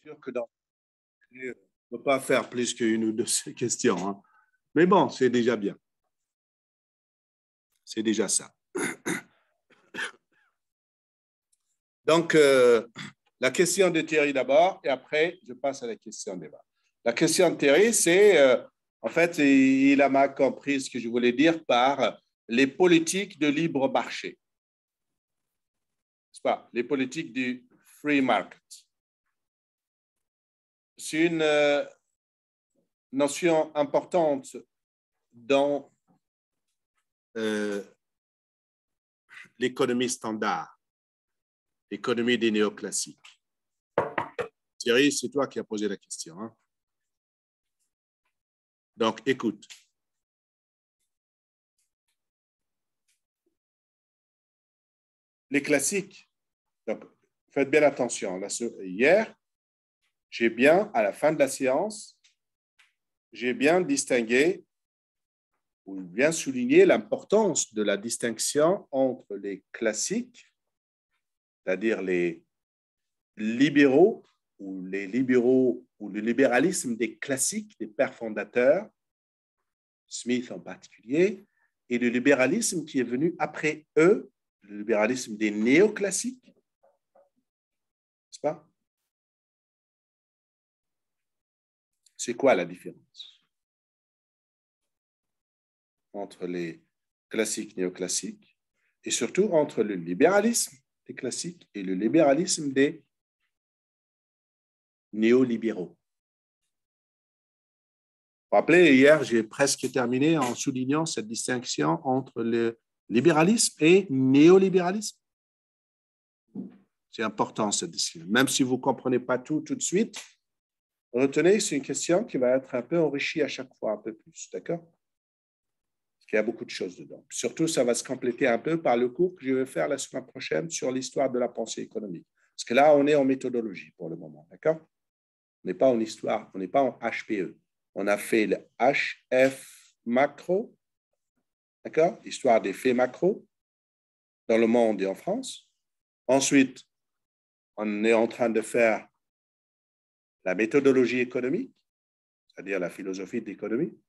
sûr que dans on ne peut pas faire plus qu'une ou deux questions. Hein. Mais bon, c'est déjà bien. C'est déjà ça. Donc, la question de Thierry d'abord, et après, je passe à la question de débat. La question de Thierry, c'est, en fait, il a mal compris ce que je voulais dire par les politiques de libre marché. C'est pas les politiques du free market. C'est une notion importante dans l'économie standard, l'économie des néoclassiques. Thierry, c'est toi qui as posé la question. Hein? Donc, écoute. Les classiques, donc faites bien attention. Hier, j'ai bien, à la fin de la séance, j'ai bien distingué ou bien souligné l'importance de la distinction entre les classiques, c'est-à-dire les libéraux ou le libéralisme des classiques, des pères fondateurs, Smith en particulier, et le libéralisme qui est venu après eux, le libéralisme des néoclassiques, n'est-ce pas? C'est quoi la différence entre les classiques néoclassiques et surtout entre le libéralisme des classiques et le libéralisme des néolibéraux? Vous vous rappelez, hier, j'ai presque terminé en soulignant cette distinction entre le libéralisme et néolibéralisme. C'est important, cette distinction. Même si vous ne comprenez pas tout de suite, retenez, c'est une question qui va être un peu enrichie à chaque fois, un peu plus, d'accord? Parce qu'il y a beaucoup de choses dedans. Surtout, ça va se compléter un peu par le cours que je vais faire la semaine prochaine sur l'histoire de la pensée économique. Parce que là, on est en méthodologie pour le moment, d'accord? On n'est pas en histoire, on n'est pas en HPE. On a fait le HF macro, d'accord? Histoire des faits macro dans le monde et en France. Ensuite, on est en train de faire la méthodologie économique, c'est-à-dire la philosophie de l'économie.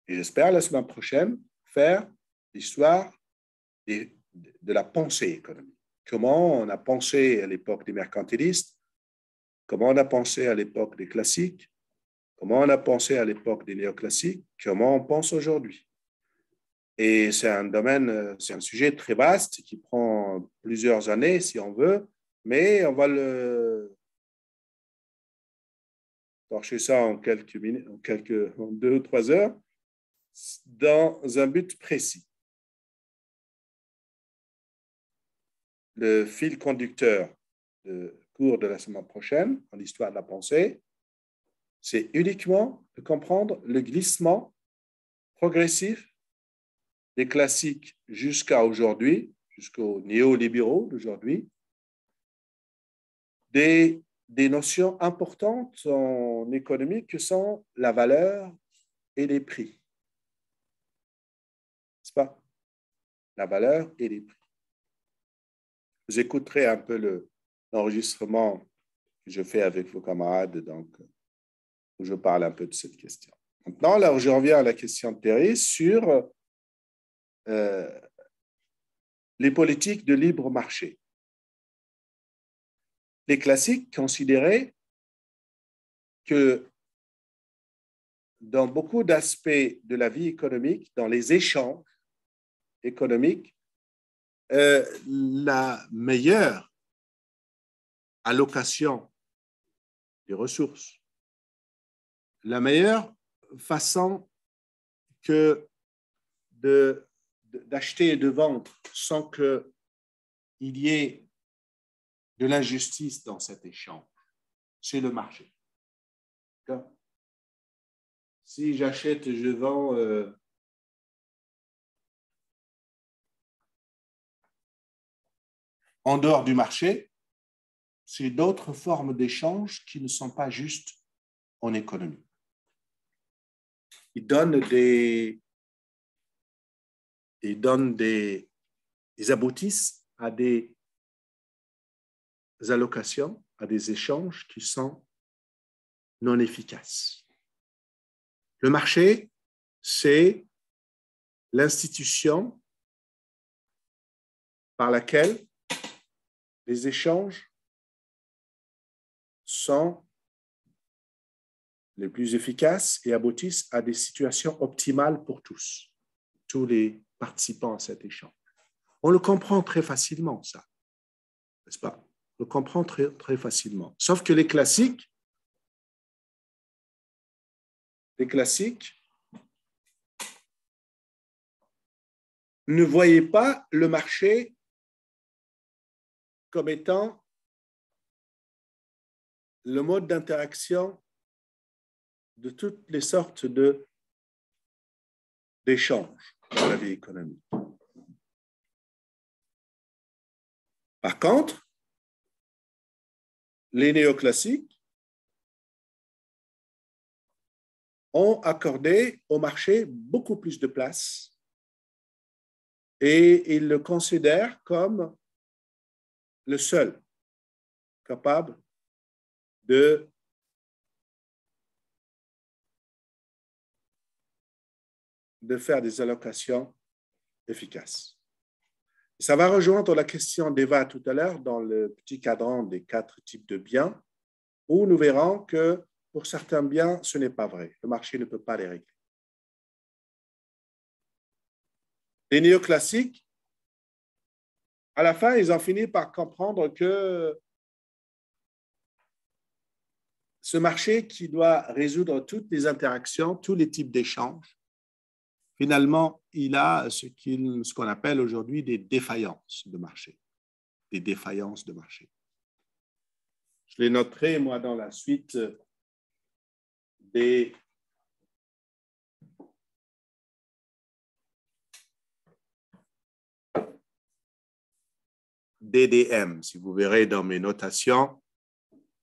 Et j'espère la semaine prochaine faire l'histoire de la pensée économique. Comment on a pensé à l'époque des mercantilistes, comment on a pensé à l'époque des classiques, comment on a pensé à l'époque des néoclassiques, comment on pense aujourd'hui. Et c'est un domaine, c'est un sujet très vaste qui prend plusieurs années si on veut, mais on va le torcher ça en quelques minutes, en 2 ou 3 heures, dans un but précis. Le fil conducteur du cours de la semaine prochaine, en histoire de la pensée, c'est uniquement de comprendre le glissement progressif des classiques jusqu'à aujourd'hui, jusqu'aux néolibéraux d'aujourd'hui, des notions importantes en économie que sont la valeur et les prix. N'est-ce pas? La valeur et les prix. Vous écouterez un peu l'enregistrement que je fais avec vos camarades, donc, où je parle un peu de cette question. Maintenant, là, je reviens à la question de Thierry sur les politiques de libre marché. Les classiques considéraient que dans beaucoup d'aspects de la vie économique, dans les échanges économiques, la meilleure allocation des ressources, la meilleure façon que d'acheter et de vendre sans qu'il y ait de l'injustice dans cet échange, c'est le marché. D'accord? Si j'achète et je vends en dehors du marché, c'est d'autres formes d'échange qui ne sont pas justes en économie. Ils donnent ils aboutissent à des allocations à des échanges qui sont non efficaces. Le marché, c'est l'institution par laquelle les échanges sont les plus efficaces et aboutissent à des situations optimales pour tous les participants à cet échange. On le comprend très facilement, ça, n'est-ce pas? On le comprend très, très facilement. Sauf que les classiques ne voyaient pas le marché comme étant le mode d'interaction de toutes les sortes d'échanges dans la vie économique. Par contre, les néoclassiques ont accordé au marché beaucoup plus de place et ils le considèrent comme le seul capable de faire des allocations efficaces. Ça va rejoindre la question d'Eva tout à l'heure dans le petit cadran des 4 types de biens, où nous verrons que pour certains biens, ce n'est pas vrai. Le marché ne peut pas les régler. Les néoclassiques, à la fin, ils ont fini par comprendre que ce marché qui doit résoudre toutes les interactions, tous les types d'échanges, finalement, il a ce qu'on appelle aujourd'hui des défaillances de marché. Des défaillances de marché. Je les noterai, moi, dans la suite des DDM. Si vous verrez dans mes notations,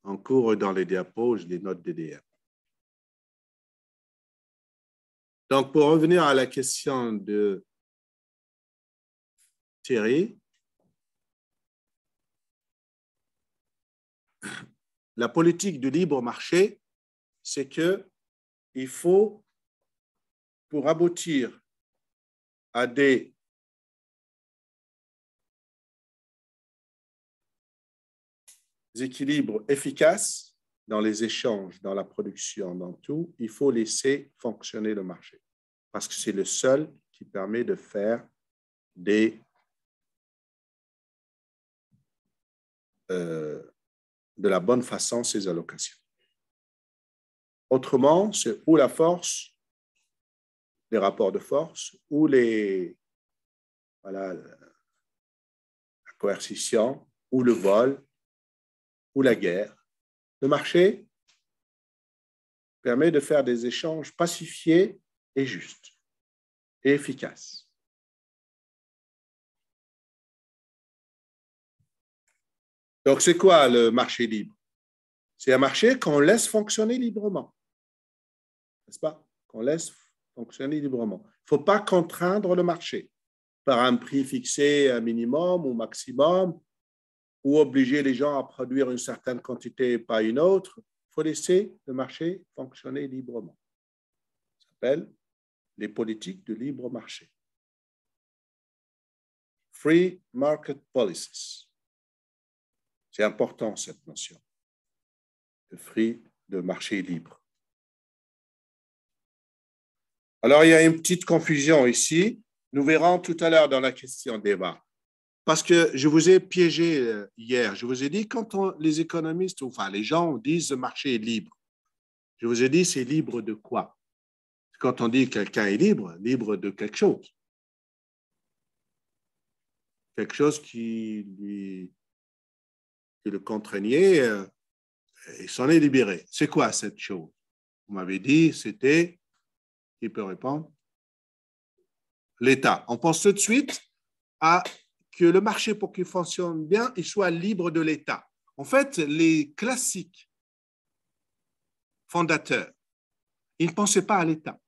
en cours dans les diapos, je les note DDM. Donc, pour revenir à la question de Thierry, la politique du libre marché, c'est qu'il faut, pour aboutir à des équilibres efficaces dans les échanges, dans la production, dans tout, il faut laisser fonctionner le marché parce que c'est le seul qui permet de faire de la bonne façon ces allocations. Autrement, c'est ou la force, les rapports de force, ou la coercition, ou le vol, ou la guerre. Le marché permet de faire des échanges pacifiés et justes et efficaces. Donc, c'est quoi le marché libre? C'est un marché qu'on laisse fonctionner librement, n'est-ce pas? Qu'on laisse fonctionner librement. Il ne faut pas contraindre le marché par un prix fixé, un minimum ou maximum, ou obliger les gens à produire une certaine quantité et pas une autre. Il faut laisser le marché fonctionner librement. Ça s'appelle les politiques de libre marché. Free market policies. C'est important cette notion de marché libre. Alors, il y a une petite confusion ici. Nous verrons tout à l'heure dans la question d'Eva. Parce que je vous ai piégé hier. Je vous ai dit, quand les économistes, enfin les gens disent le marché est libre, je vous ai dit, c'est libre de quoi? Quand on dit quelqu'un est libre, libre de quelque chose. Quelque chose qui le contraignait, il s'en est libéré. C'est quoi cette chose? Vous m'avez dit, c'était, qui peut répondre? L'État. On pense tout de suite à que le marché, pour qu'il fonctionne bien, il soit libre de l'État. En fait, les classiques fondateurs, ils ne pensaient pas à l'État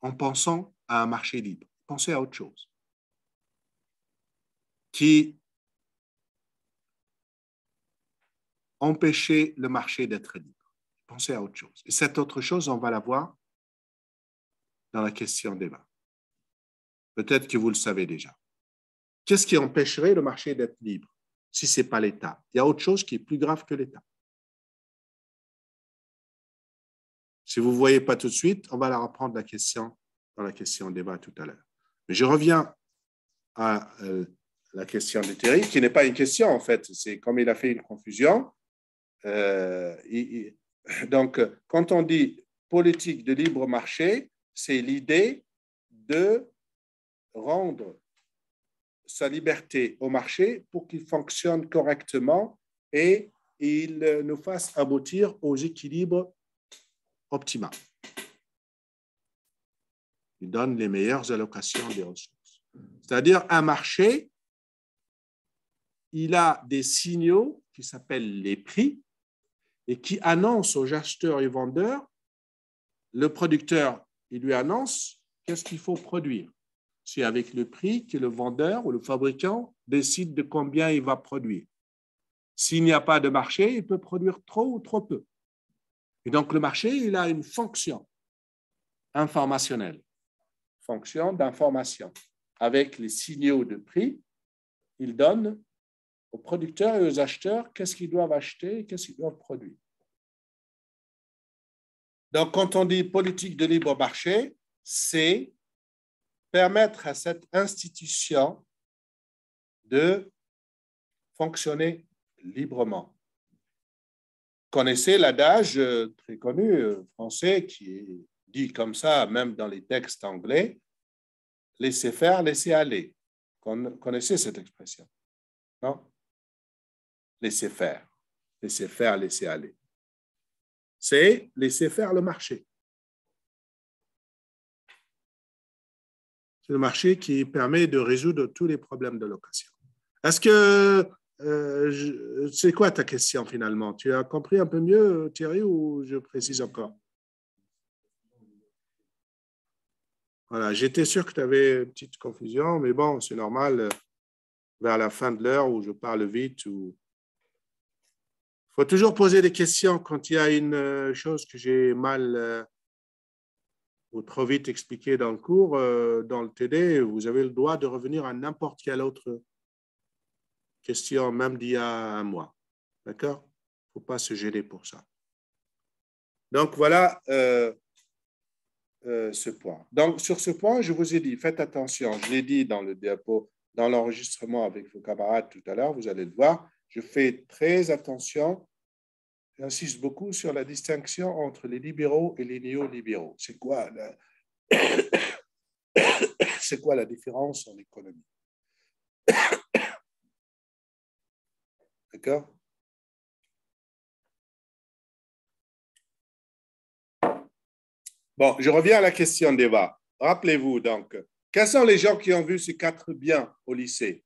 en pensant à un marché libre. Ils pensaient à autre chose qui empêcher le marché d'être libre. Pensez à autre chose. Et cette autre chose, on va la voir dans la question débat. Peut-être que vous le savez déjà. Qu'est-ce qui empêcherait le marché d'être libre si ce n'est pas l'État? Il y a autre chose qui est plus grave que l'État. Si vous ne voyez pas tout de suite, on va la reprendre la question dans la question débat tout à l'heure. Mais je reviens à la question de Thierry, qui n'est pas une question en fait. C'est comme il a fait une confusion. Donc, quand on dit politique de libre marché, c'est l'idée de rendre sa liberté au marché pour qu'il fonctionne correctement et il nous fasse aboutir aux équilibres optimaux. Il donne les meilleures allocations des ressources. C'est-à-dire, un marché, il a des signaux qui s'appellent les prix et qui annoncent aux acheteurs et vendeurs, le producteur, il lui annonce qu'est-ce qu'il faut produire. C'est avec le prix que le vendeur ou le fabricant décide de combien il va produire. S'il n'y a pas de marché, il peut produire trop ou trop peu. Et donc, le marché, il a une fonction informationnelle, fonction d'information. Avec les signaux de prix, il donne aux producteurs et aux acheteurs qu'est-ce qu'ils doivent acheter et qu'est-ce qu'ils doivent produire. Donc, quand on dit politique de libre marché, c'est permettre à cette institution de fonctionner librement. Vous connaissez l'adage très connu français qui est dit comme ça, même dans les textes anglais, laissez faire, laissez aller. Vous connaissez cette expression? Non? Laissez faire, laissez aller. C'est laisser faire le marché. C'est le marché qui permet de résoudre tous les problèmes de location. Est-ce que c'est quoi ta question finalement? Tu as compris un peu mieux, Thierry, ou je précise encore? Voilà, j'étais sûr que tu avais une petite confusion, mais bon, c'est normal, vers la fin de l'heure où je parle vite. Il faut toujours poser des questions quand il y a une chose que j'ai mal ou trop vite expliquée dans le cours, dans le TD. Vous avez le droit de revenir à n'importe quelle autre question, même d'il y a un mois. D'accord? Il ne faut pas se gêner pour ça. Donc, voilà ce point. Donc, sur ce point, je vous ai dit, faites attention. Je l'ai dit dans le diapo, dans l'enregistrement avec vos camarades tout à l'heure, vous allez le voir. Je fais très attention. J'insiste beaucoup sur la distinction entre les libéraux et les néolibéraux. C'est quoi la différence en économie? D'accord? Bon, je reviens à la question d'Eva. Rappelez-vous donc, quels sont les gens qui ont vu ces 4 biens au lycée?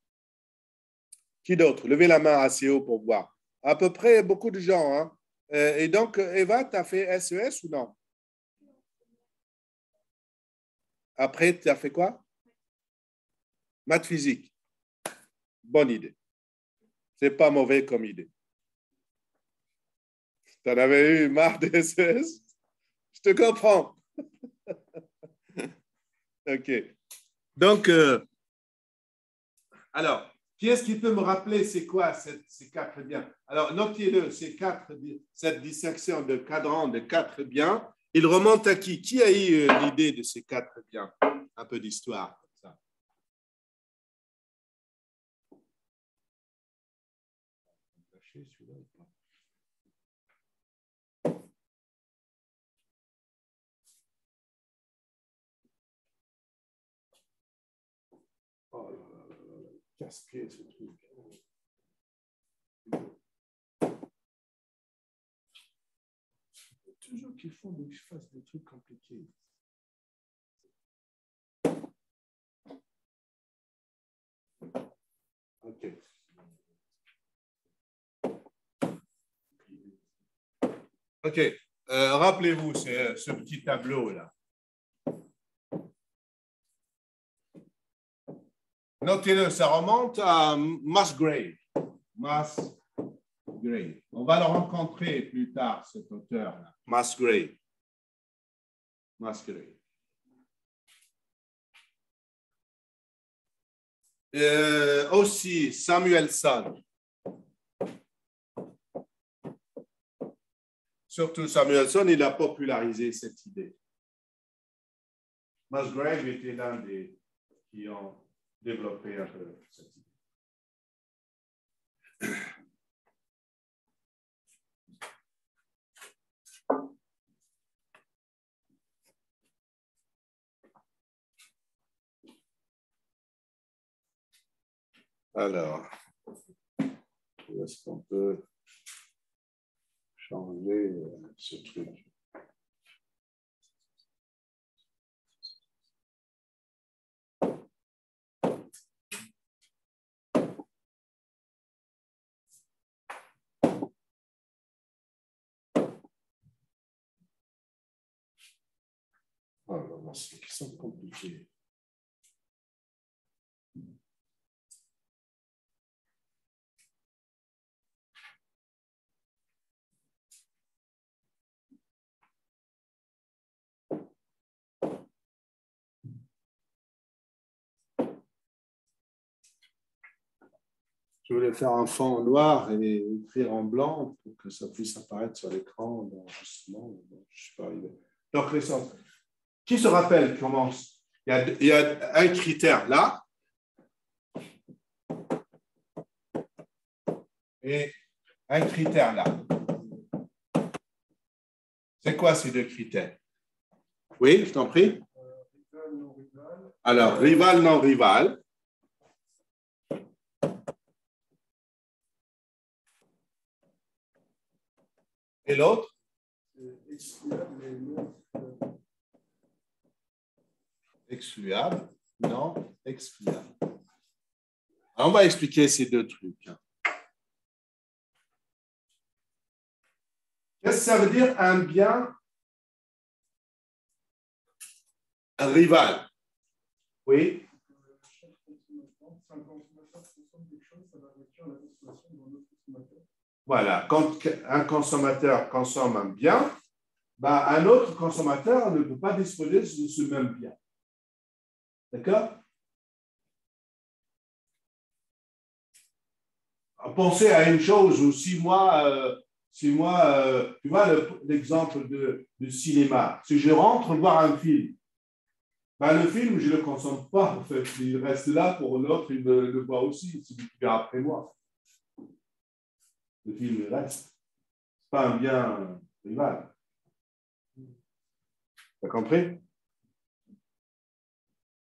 Qui d'autre? Levez la main assez haut pour voir. À peu près beaucoup de gens. Hein? Et donc, Eva, tu as fait SES ou non? Après, tu as fait quoi? Maths physique. Bonne idée. C'est pas mauvais comme idée. Tu en avais eu marre de SES? Je te comprends. OK. Donc, alors, qui est-ce qui peut me rappeler c'est quoi ces 4 biens? Alors, notez-le, cette distinction de cadran de 4 biens, il remonte à qui? Qui a eu l'idée de ces 4 biens? Un peu d'histoire comme ça. Oh là là là là, casse-pied ce truc. Toujours qu'ils fassent des trucs compliqués. OK. OK. Rappelez-vous ce petit tableau-là. Notez-le, ça remonte à Musgrave. Musgrave. On va le rencontrer plus tard, cet auteur-là. Musgrave. Musgrave. Aussi, Samuelson. Surtout Samuelson, il a popularisé cette idée. Musgrave était l'un des qui ont développé un peu cette idée. Alors, est-ce qu'on peut changer ce truc? Alors, c'est une question compliquée. Je voulais faire un fond noir et écrire en blanc pour que ça puisse apparaître sur l'écran d'enregistrement. Je suis pas arrivé. Donc, qui se rappelle comment il y a un critère là et un critère là. C'est quoi ces deux critères? Oui, je t'en prie. Rival, non rival. Alors, rival, non rival. Et l'autre? Excluable et non. Excluable, non excluable. Alors, on va expliquer ces deux trucs. Qu'est-ce que ça veut dire un bien rival? Oui. Chaque consommateur, si un consommateur consomme quelque chose, ça va réduire la consommation d'un autre consommateur. Voilà, quand un consommateur consomme un bien, ben, un autre consommateur ne peut pas disposer de ce même bien. D'accord? Pensez à une chose où si moi tu vois l'exemple du cinéma, si je rentre voir un film, ben, le film, je ne le consomme pas, en fait. Il reste là pour l'autre, il le voit aussi, celui qui vient après moi. Le film reste. Ce n'est pas un bien rival. Tu as compris?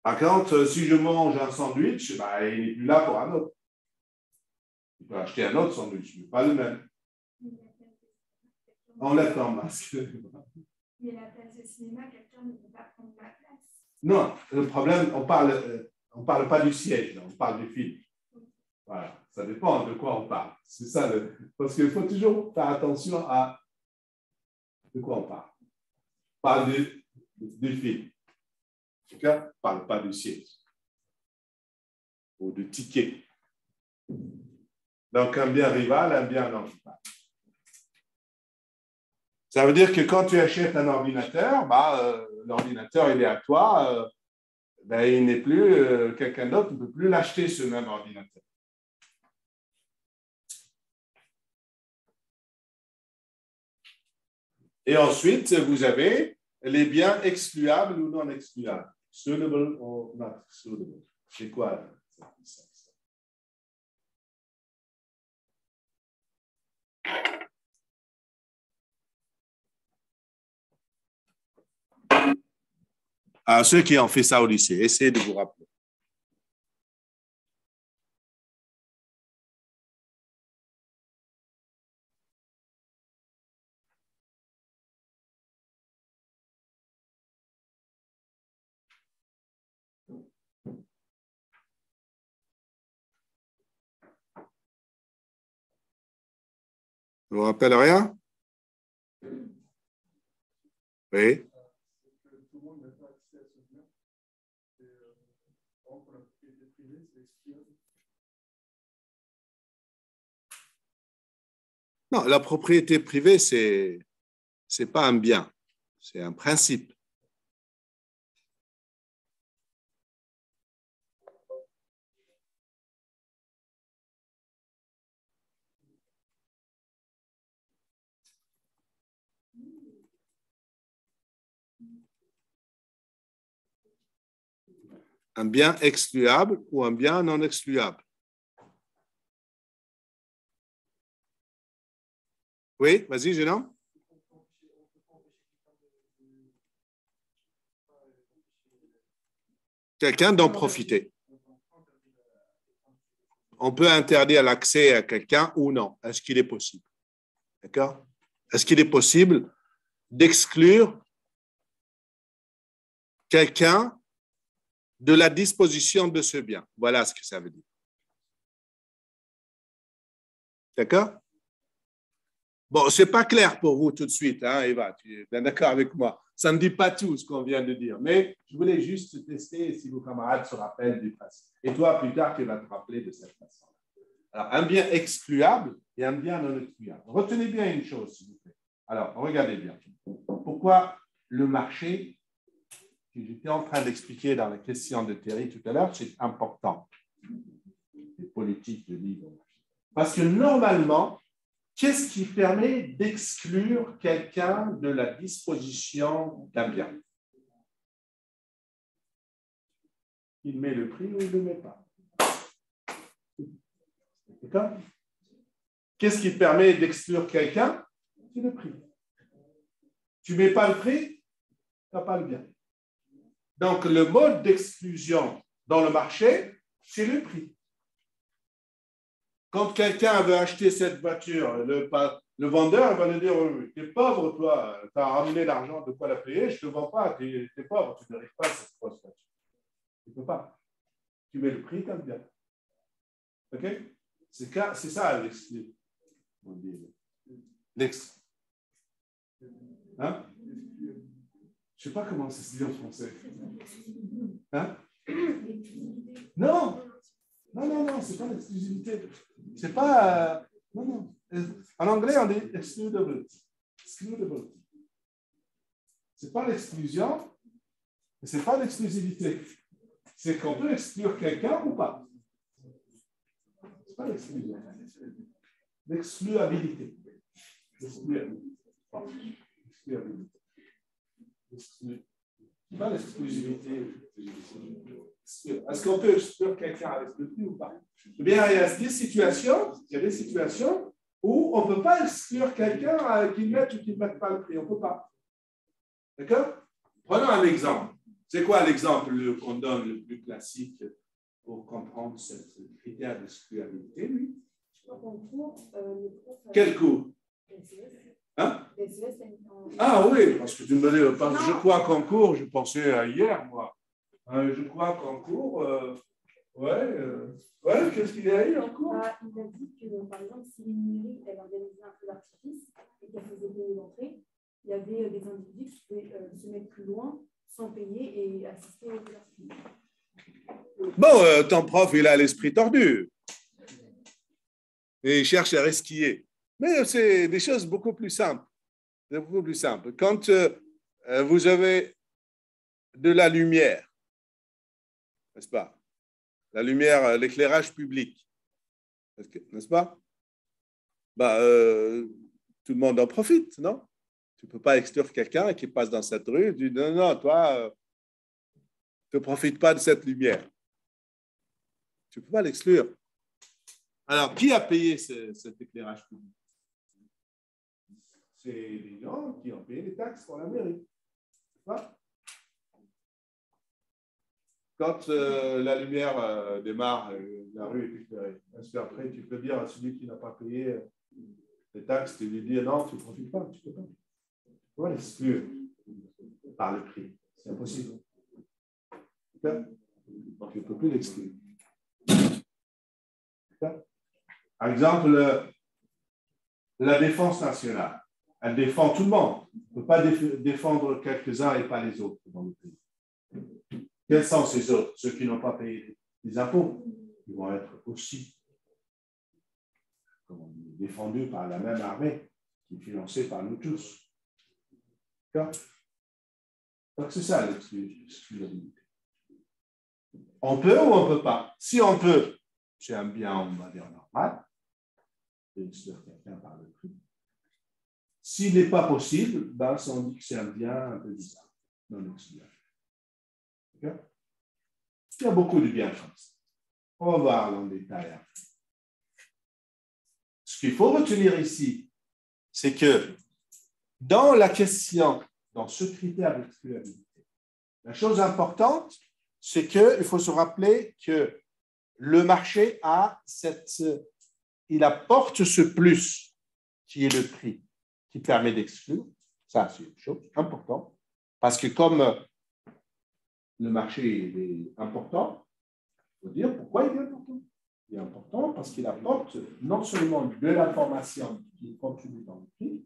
Par contre, si je mange un sandwich, ben, il n'est plus là pour un autre. Il peut acheter un autre sandwich, mais pas le même. Enlève ton masque. Mais la place de cinéma, quelqu'un ne peut pas prendre ma place. Non, le problème, on parle pas du siège, là, on parle du film. Voilà, ça dépend de quoi on parle. C'est ça, parce qu'il faut toujours faire attention à de quoi on parle. On parle du film. En tout cas, on ne parle pas du siège ou du ticket. Donc, un bien rival, un bien non rival. Ça veut dire que quand tu achètes un ordinateur, l'ordinateur, il est à toi, il n'est plus, quelqu'un d'autre ne peut plus l'acheter, ce même ordinateur. Et ensuite, vous avez les biens excluables ou non excluables. Suitable or not suitable. C'est quoi ça? À ceux qui ont fait ça au lycée, essayez de vous rappeler. Vous vous rappelez rien? Oui. Tout le monde n'a pas accès à ce bien. Et, par exemple, pour la propriété privée, c'est excluable. Non, la propriété privée, c'est pas un bien, c'est un principe. Un bien excluable ou un bien non excluable. Oui, vas-y, Gênant. Quelqu'un d'en profiter. On peut interdire l'accès à quelqu'un ou non. Est-ce qu'il est possible? D'accord? Est-ce qu'il est possible d'exclure quelqu'un de la disposition de ce bien? Voilà ce que ça veut dire. D'accord? Bon, ce n'est pas clair pour vous tout de suite, hein, Eva, tu es bien d'accord avec moi. Ça ne dit pas tout ce qu'on vient de dire, mais je voulais juste tester si vos camarades se rappellent du principe. Et toi, plus tard, tu vas te rappeler de cette façon. Alors, un bien excluable et un bien non excluable. Retenez bien une chose, s'il vous plaît. Alors, regardez bien. Pourquoi le marché, que j'étais en train d'expliquer dans la question de Thierry tout à l'heure, c'est important. Les politiques de libre marché. Parce que normalement, qu'est-ce qui permet d'exclure quelqu'un de la disposition d'un bien? Il met le prix ou il ne le met pas. D'accord? Qu'est-ce qui permet d'exclure quelqu'un? C'est le prix. Tu ne mets pas le prix, tu n'as pas le bien. Donc, le mode d'exclusion dans le marché, c'est le prix. Quand quelqu'un veut acheter cette voiture, le vendeur va lui dire « Tu es pauvre, toi, tu as ramené l'argent de quoi la payer, je ne te vends pas, tu es pauvre, tu n'arrives pas à cette voiture. » Tu ne peux pas. Tu mets le prix, tu as le bien. OK? C'est ça l'exclu. L'exclu. Hein? Je ne sais pas comment ça se dit en français. Hein? Non! Non, c'est pas l'exclusivité. C'est pas. Non. En anglais, on dit excludability. Excludability. C'est pas l'exclusion, mais c'est pas l'exclusivité. C'est qu'on peut exclure quelqu'un ou pas. C'est pas l'exclusion. L'excluabilité. C'est pas l'exclusivité. Est-ce qu'on peut exclure quelqu'un avec le prix ou pas? Eh bien, il y a des situations où on ne peut pas exclure quelqu'un qui mette ou qui ne mette pas le prix. On ne peut pas. D'accord? Prenons un exemple. C'est quoi l'exemple qu'on donne le plus classique pour comprendre ce critère d'excluabilité, lui? Quel cours? Hein? Ah oui, parce que tu me dis, je crois qu'en cours, je pensais à hier, moi. Je crois qu'en cours, qu'est-ce qu'il y a eu en cours? Il a dit que, par exemple, si une mairie elle organisait un feu d'artifice et qu'elle faisait payer l'entrée, il y avait des individus qui pouvaient se mettre plus loin sans payer et assister au feu d'artifice. Bon, ton prof, il a l'esprit tordu. Et il cherche à resquiller. Mais c'est des choses beaucoup plus simples. Beaucoup plus simples. Quand vous avez de la lumière, n'est-ce pas? La lumière, l'éclairage public, n'est-ce pas? Tout le monde en profite, non? Tu ne peux pas exclure quelqu'un qui passe dans cette rue, tu dis non, toi, ne profite pas de cette lumière. Tu ne peux pas l'exclure. Alors, qui a payé cet éclairage public? C'est les gens qui ont payé les taxes pour la mairie. N'est-ce pas? Quand la lumière démarre, la rue est éclairée. Est-ce qu'après, tu peux dire à celui qui n'a pas payé les taxes, tu lui dis non, tu ne profites pas, tu ne peux pas. Tu peux l'exclure par le prix. C'est impossible. Donc, tu ne peux plus l'exclure. Par exemple, la défense nationale, elle défend tout le monde. On ne peut pas défendre quelques-uns et pas les autres dans le pays. Quels sont ces autres? Ceux qui n'ont pas payé les impôts. Ils vont être aussi, comment dire, défendu par la même armée qui est financée par nous tous. D'accord? Donc, c'est ça l'exclusivité. On peut ou on ne peut pas? Si on peut, c'est un bien, on va dire, normal, d'exclure quelqu'un par le prix. S'il n'est pas possible, ben, on dit que c'est un bien un peu bizarre, non excluable. Okay? Il y a beaucoup de biens comme ça. On va voir en détail. Ce qu'il faut retenir ici, c'est que dans la question, dans ce critère d'excluabilité, la chose importante, c'est qu'il faut se rappeler que le marché il apporte ce plus qui est le prix, qui permet d'exclure. Ça, c'est une chose importante. Parce que comme le marché est important, il faut dire pourquoi il est important. Il est important parce qu'il apporte non seulement de l'information qui contribue dans le prix.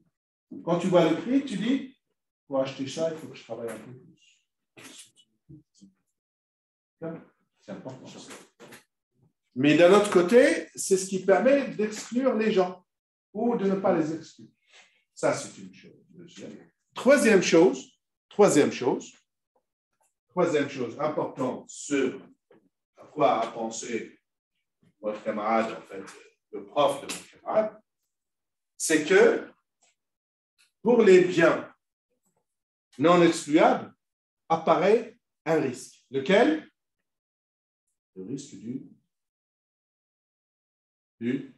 Quand tu vois le prix, tu dis, pour acheter ça, il faut que je travaille un peu plus. C'est important. Mais d'un autre côté, c'est ce qui permet d'exclure les gens ou de ne pas les exclure. Ça, c'est une chose. Troisième chose importante, ce à quoi a pensé votre camarade, en fait, le prof de mon camarade, c'est que pour les biens non excluables, apparaît un risque. Lequel? Le risque du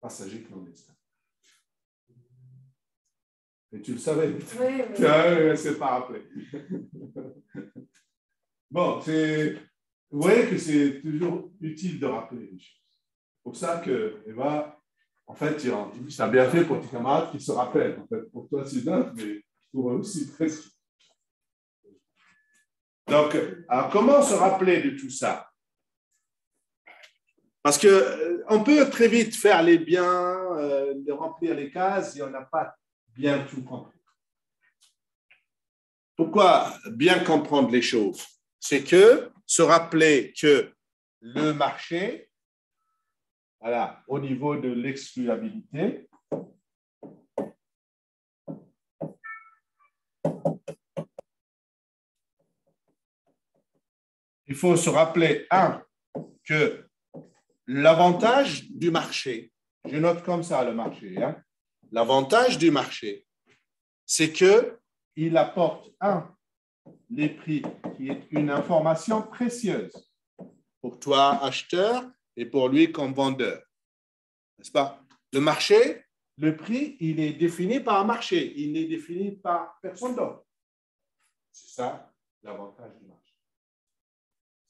passager clandestin. Et tu le savais? Oui. C'est pas rappelé. Bon, vous voyez que c'est toujours utile de rappeler les choses. C'est pour ça que Eva, en fait, ça a bien fait pour tes camarades qui se rappellent. En fait, pour toi, c'est dingue, mais pour eux aussi, presque. Donc, alors, comment se rappeler de tout ça? Parce qu'on peut très vite faire les biens, remplir les cases, et on n'a pas bien tout compris. Pourquoi bien comprendre les choses? C'est que se rappeler que le marché, voilà, au niveau de l'excluabilité, il faut se rappeler, que l'avantage du marché, je note comme ça le marché, l'avantage du marché, c'est qu'il apporte, les prix, qui est une information précieuse pour toi, acheteur, et pour lui comme vendeur. N'est-ce pas? Le marché, le prix, il est défini par un marché, il n'est défini par personne d'autre. C'est ça l'avantage du marché.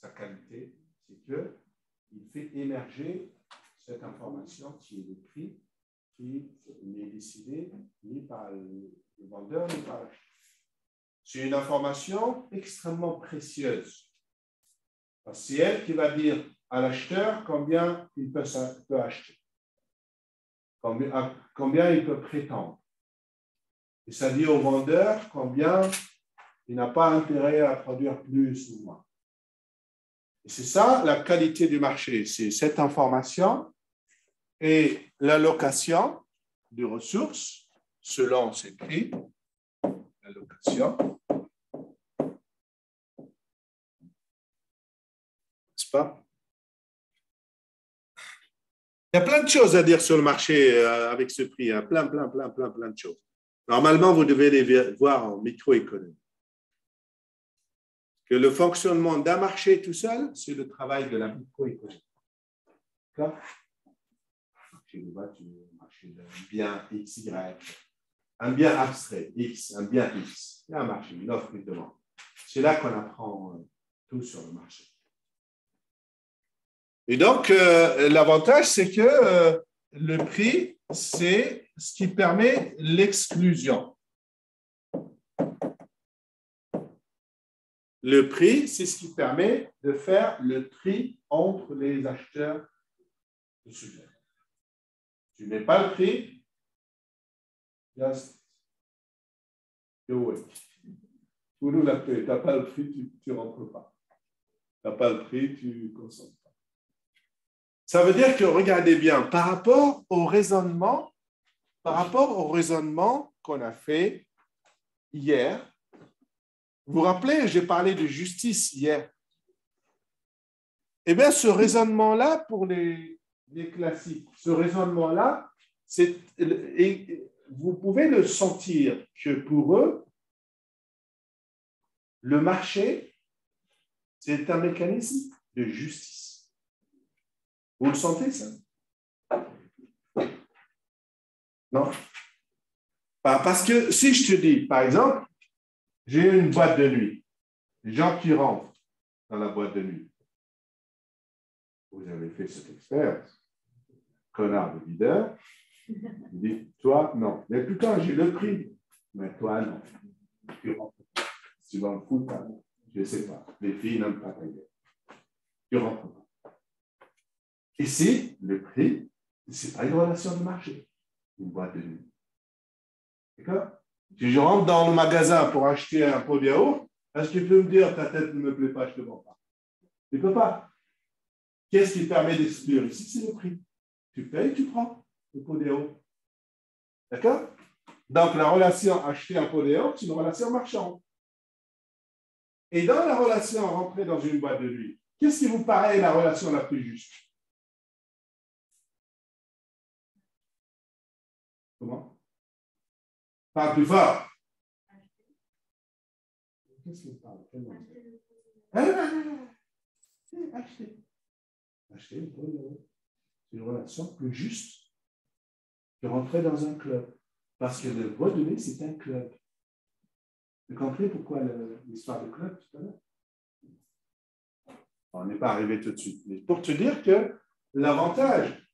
Sa qualité, c'est qu'il fait émerger cette information qui est le prix, qui n'est décidé ni par le vendeur ni par l'acheteur. C'est une information extrêmement précieuse. C'est elle qui va dire à l'acheteur combien il peut acheter, combien il peut prétendre. Et ça dit au vendeur combien il n'a pas intérêt à produire plus ou moins. Et c'est ça la qualité du marché, c'est cette information et l'allocation de ressources selon ces prix, l'allocation. N'est-ce pas? Il y a plein de choses à dire sur le marché avec ce prix, plein de choses. Normalement, vous devez les voir en microéconomie. Que le fonctionnement d'un marché tout seul, c'est le travail de la microéconomie. D'accord? Marché de voiture, marché d'un bien X, Y, un bien abstrait, X, un bien X. Il y a un marché, une offre, une demande. C'est là qu'on apprend tout sur le marché. Et donc, l'avantage, c'est que le prix, c'est ce qui permet l'exclusion. Le prix, c'est ce qui permet de faire le tri entre les acheteurs de ce bien. Tu ne mets pas le prix, just go away. Tu n'as pas le prix, tu ne rentres pas. Tu n'as pas le prix, tu ne consommes pas. Ça veut dire que, regardez bien, par rapport au raisonnement qu'on a fait hier, vous vous rappelez, j'ai parlé de justice hier. Eh bien, ce raisonnement-là, pour les classiques, ce raisonnement-là, vous pouvez le sentir que pour eux, le marché, c'est un mécanisme de justice. Vous le sentez, ça? Non? Parce que si je te dis, par exemple, j'ai une boîte de nuit, les gens qui rentrent dans la boîte de nuit, vous avez fait cette expérience, connard de leader, il dit, toi, non. Mais putain, j'ai le prix. Mais toi, non. Tu rentres. Tu vas en foutre, je ne sais pas. Les filles n'aiment pas ta gueule. Tu rentres pas. Ici, le prix, ce n'est pas une relation de marché. Une boîte de nuit. D'accord? Si je rentre dans le magasin pour acheter un pot de yaourt, est-ce que tu peux me dire ta tête ne me plaît pas, je ne te vends pas? Tu ne peux pas. Qu'est-ce qui permet d'exclure ici? C'est le prix. Tu payes, tu prends le pot de yaourt. D'accord? Donc, la relation acheter un pot de yaourt, c'est une relation marchande. Et dans la relation rentrer dans une boîte de nuit, qu'est-ce qui vous paraît la relation la plus juste? Comment? Parle plus fort. Qu'est-ce qu'il parle? Acheter. Acheter une pot de yaourt. C'est une relation plus juste que rentrer dans un club. Parce que le boîte de nuit, c'est un club. Vous comprenez pourquoi l'histoire de club tout à l'heure? On n'est pas arrivé tout de suite. Mais pour te dire que l'avantage,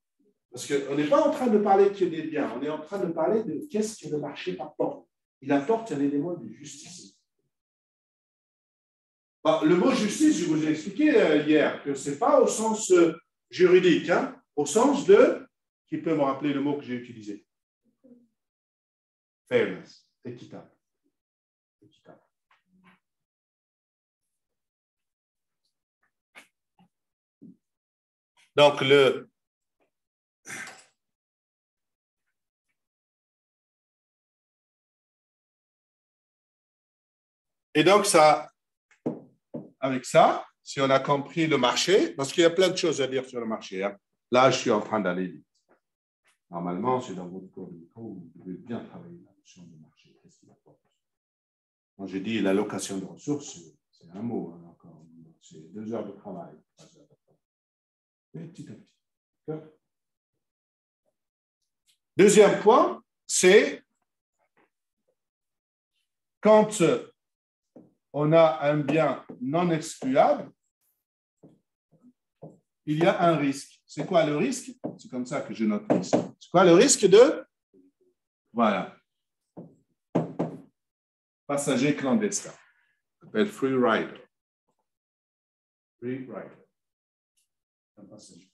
parce qu'on n'est pas en train de parler que des biens, on est en train de parler de qu'est-ce que le marché apporte. Il apporte un élément de justice. Bon, le mot justice, je vous ai expliqué hier que ce n'est pas au sens juridique, hein, au sens de, qui peut me rappeler le mot que j'ai utilisé? Fairness, équitable. Donc, et donc, ça, avec ça, si on a compris le marché, parce qu'il y a plein de choses à dire sur le marché. Hein. Là, je suis en train d'aller vite. Normalement, c'est dans votre cours de micro, vous devez bien travailler la notion de marché. Qu'est-ce qu'il apporte? Quand j'ai dit l'allocation de ressources, c'est un mot, hein, encore. C'est 2 heures de travail, 3 heures de travail. Mais petit à petit. Deuxième point, c'est quand on a un bien non excluable, il y a un risque. C'est quoi le risque? C'est comme ça que je note ici. C'est quoi le risque de? Voilà. Passager clandestin. Ça s'appelle free rider. Free rider. Un passager clandestin.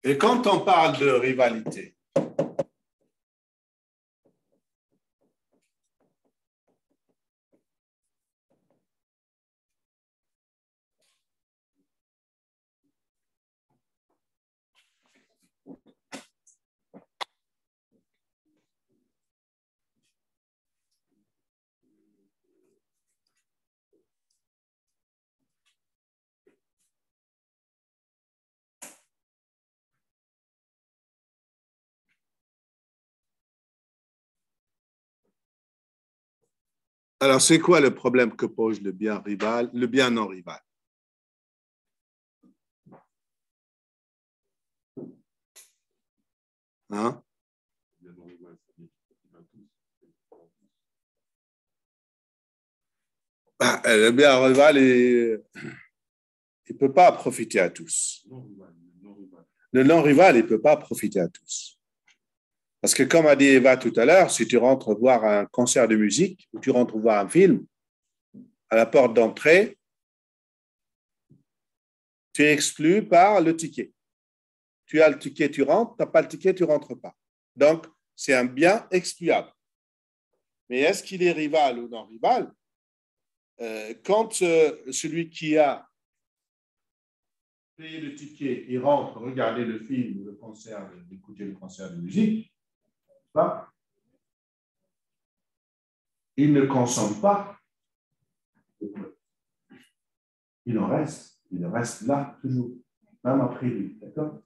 Et quand on parle de rivalité, alors c'est quoi le problème que pose le bien rival, le bien non rival? Hein? Le bien rival, il ne peut pas profiter à tous. Le non rival, il ne peut pas profiter à tous. Parce que comme a dit Eva tout à l'heure, si tu rentres voir un concert de musique ou tu rentres voir un film, à la porte d'entrée, tu es exclu par le ticket. Tu as le ticket, tu rentres, tu n'as pas le ticket, tu ne rentres pas. Donc, c'est un bien excluable. Mais est-ce qu'il est rival ou non rival? Quand celui qui a payé le ticket, il rentre regarder le film, le concert, écouter le concert de musique, il ne consomme pas. Il reste là toujours, même après lui, d'accord?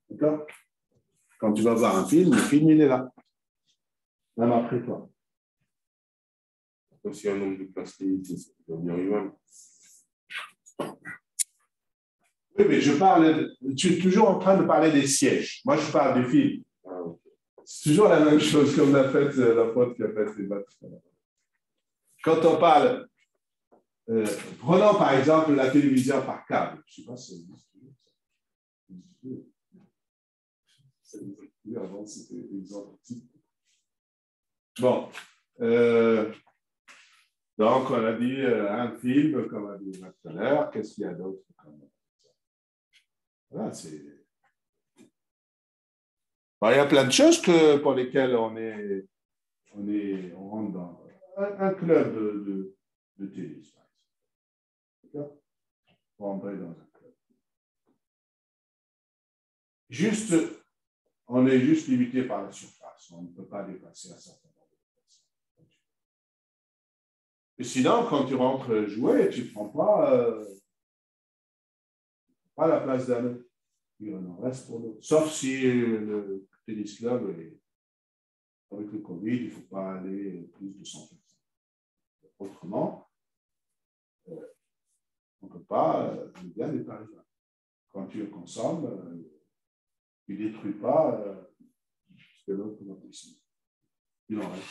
D'accord? Quand tu vas voir un film, le film, il est là, même après toi. Aussi un nombre de places limitées, ça peut devenir rival. Oui, mais tu es toujours en train de parler des sièges. Moi, je parle du film. Ah, okay. C'est toujours la même chose, comme l'a fait la faute qui a fait les maths. Quand on parle, prenons par exemple la télévision par câble. Je ne sais pas si ça existe. Avant, c'était l'exemple type. Bon. Donc, on a dit un film, comme on a dit tout à l'heure. Qu'est-ce qu'il y a d'autre? Voilà, c'est... Bon, il y a plein de choses pour lesquelles on rentre dans un club de tennis, par exemple. D'accord? On rentrer dans un club. On est juste limité par la surface. On ne peut pas dépasser un certain nombre de personnes. Et sinon, quand tu rentres jouer, tu ne prends pas la place d'un autre. Il en reste pour l'autre. Sauf si le tennis club, avec le Covid, il ne faut pas aller plus de 100 personnes. Autrement, on ne peut pas, le bien n'est pas rival. Quand tu le consommes, tu ne détruis pas ce que l'autre va posséder. Il en reste.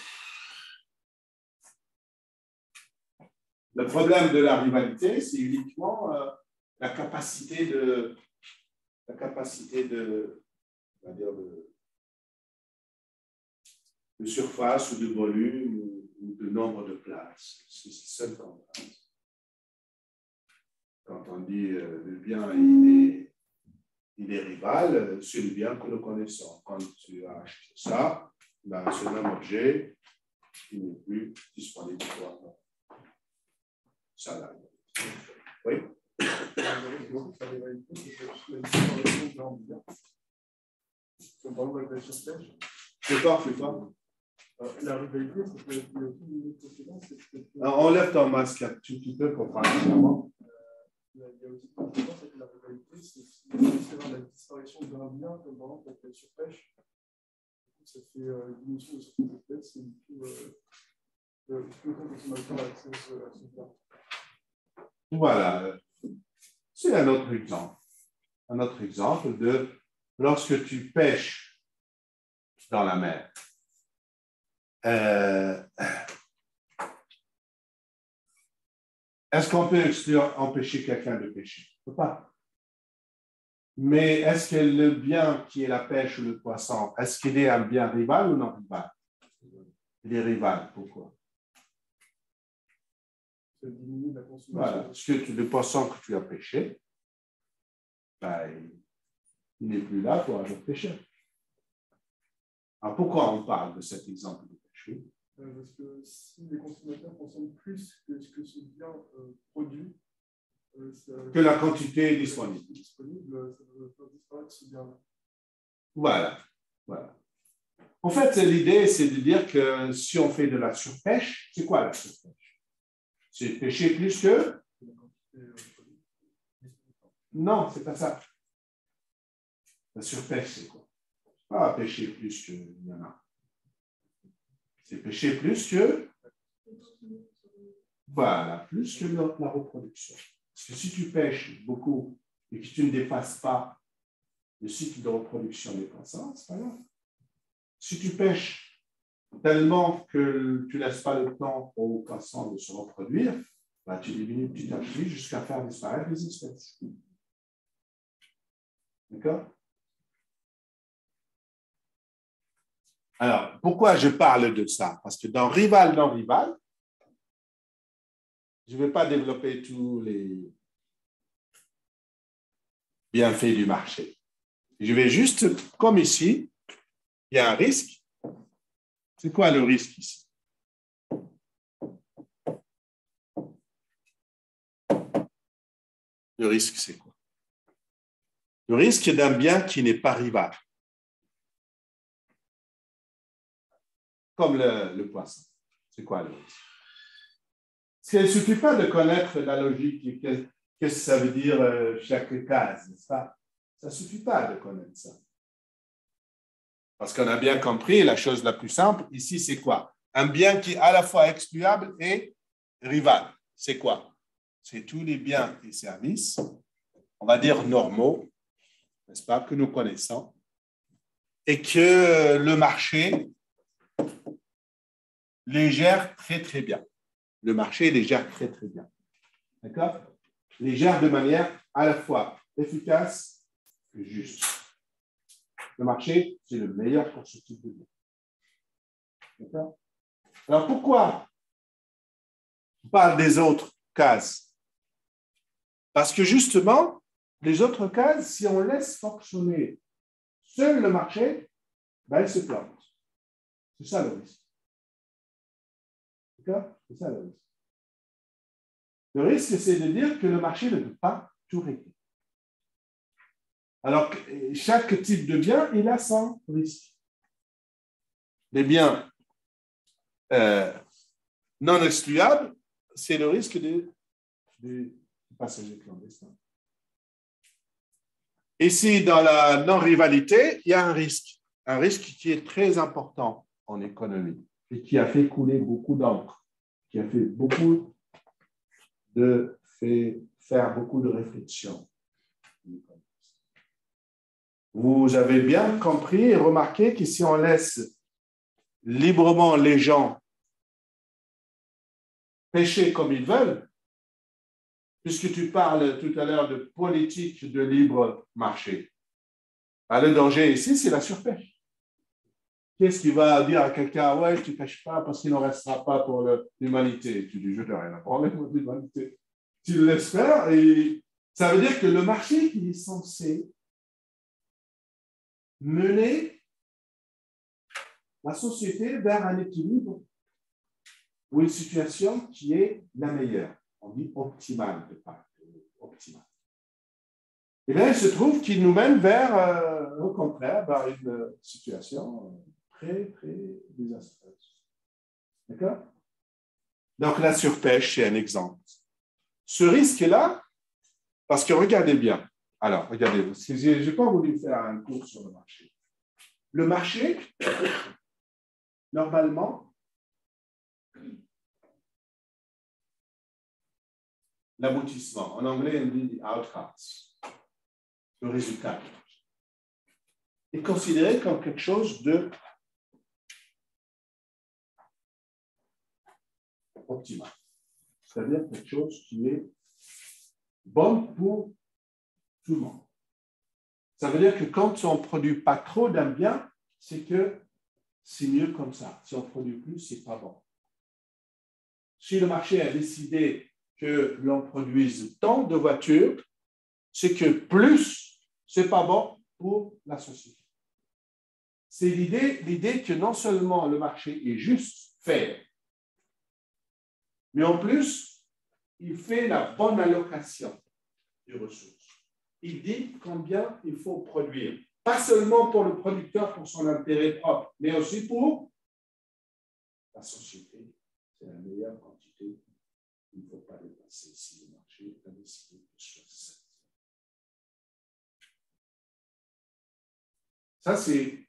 Le problème de la rivalité, c'est uniquement la capacité de surface ou de volume ou de nombre de places. C'est ça le contrainte. Quand on dit le bien il est rival, c'est le bien que nous connaissons. Quand tu as acheté ça, ben, ce même objet il n'est plus disponible pour toi. Ça là. Oui. Fais pas. La rivalité, ça peut être aussi une autre conséquence. Enlève ton masque un petit peu pour parler clairement. Il y a aussi une conséquence avec la rivalité, c'est la disparition d'un bien, comme par exemple avec la surpêche. Ça fait une diminution de certaines espèces, et du coup, le consommateur a accès à ce bien. Voilà. C'est un autre exemple. Un autre exemple de lorsque tu pêches dans la mer. Est-ce qu'on peut empêcher quelqu'un de pêcher? On ne peut pas. Mais est-ce que le bien qui est la pêche ou le poisson, est-ce qu'il est un bien rival ou non rival? Il est rival. Pourquoi? Ça diminue la consommation. Voilà. Parce que le poisson que tu as pêché, ben, il n'est plus là pour avoir pêché. Alors pourquoi on parle de cet exemple de pêche? Parce que si les consommateurs consomment plus que ce que ce bien produit, que la quantité est disponible. Ça va faire disparaître ce bien-là. Voilà. En fait, l'idée, c'est de dire que si on fait de la surpêche, c'est quoi la surpêche? C'est pêcher plus que? Non, c'est pas ça. La surpêche, c'est quoi? Pas pêcher plus qu'il y en a. C'est pêcher plus que? Voilà, plus que la reproduction. Parce que si tu pêches beaucoup et que tu ne dépasses pas le cycle de reproduction des poissons, c'est pas grave. Si tu pêches tellement que tu ne laisses pas le temps aux poissons de se reproduire, bah, tu diminues petit à petit jusqu'à faire disparaître les espèces. D'accord? Alors, pourquoi je parle de ça? Parce que dans Rival, je ne vais pas développer tous les bienfaits du marché. Je vais juste, comme ici, il y a un risque. C'est quoi le risque ici? Le risque, c'est quoi? Le risque d'un bien qui n'est pas rival. Comme le poisson. C'est quoi le risque? Parce qu'il ne suffit pas de connaître la logique, qu'est-ce que ça veut dire chaque case, n'est-ce pas? Ça ne suffit pas de connaître ça. Parce qu'on a bien compris, la chose la plus simple, ici, c'est quoi? Un bien qui est à la fois excluable et rival. C'est quoi? C'est tous les biens et services, on va dire normaux, n'est-ce pas, que nous connaissons, et que le marché les gère très, très bien. Le marché les gère très, très bien. D'accord? Les gère de manière à la fois efficace et juste. Le marché, c'est le meilleur pour ce type de bien. D'accord? Alors, pourquoi on parle des autres cases? Parce que justement, les autres cases, si on laisse fonctionner seul le marché, ben, il se plante. C'est ça le risque. D'accord? C'est ça le risque. Le risque, c'est de dire que le marché ne peut pas tout régler. Alors, chaque type de bien, il a son risque. Les biens non excluables, c'est le risque des passagers clandestins. Ici, dans la non-rivalité, il y a un risque qui est très important en économie et qui a fait couler beaucoup d'encre, qui a fait faire beaucoup de réflexions. Vous avez bien compris et remarqué que si on laisse librement les gens pêcher comme ils veulent, puisque tu parles tout à l'heure de politique de libre marché, le danger ici, c'est la surpêche. Qu'est-ce qui va dire à quelqu'un, ouais, tu ne pêches pas parce qu'il n'en restera pas pour l'humanité? Tu dis, je n'ai rien à prendre pour l'humanité. Tu le laisses faire et ça veut dire que le marché qui est censé mener la société vers un équilibre ou une situation qui est la meilleure. On dit optimale, optimale. Et bien, il se trouve qu'il nous mène vers, au contraire, vers une situation très, très désastreuse. D'accord? Donc, la surpêche, c'est un exemple. Ce risque-là, parce que regardez bien. Alors, regardez, je n'ai pas voulu faire un cours sur le marché. Le marché, normalement, l'aboutissement, en anglais, on dit the outcomes, le résultat, est considéré comme quelque chose de optimal. C'est-à-dire quelque chose qui est bon pour tout le monde. Ça veut dire que quand on ne produit pas trop d'un bien, c'est que c'est mieux comme ça. Si on produit plus, ce n'est pas bon. Si le marché a décidé que l'on produise tant de voitures, c'est que plus, ce n'est pas bon pour la société. C'est l'idée que non seulement le marché est juste fait, mais en plus, il fait la bonne allocation des ressources. Il dit combien il faut produire. Pas seulement pour le producteur, pour son intérêt propre, mais aussi pour la société. C'est la meilleure quantité. Il ne faut pas dépasser si le marché a décidé de faire ça. Ça, c'est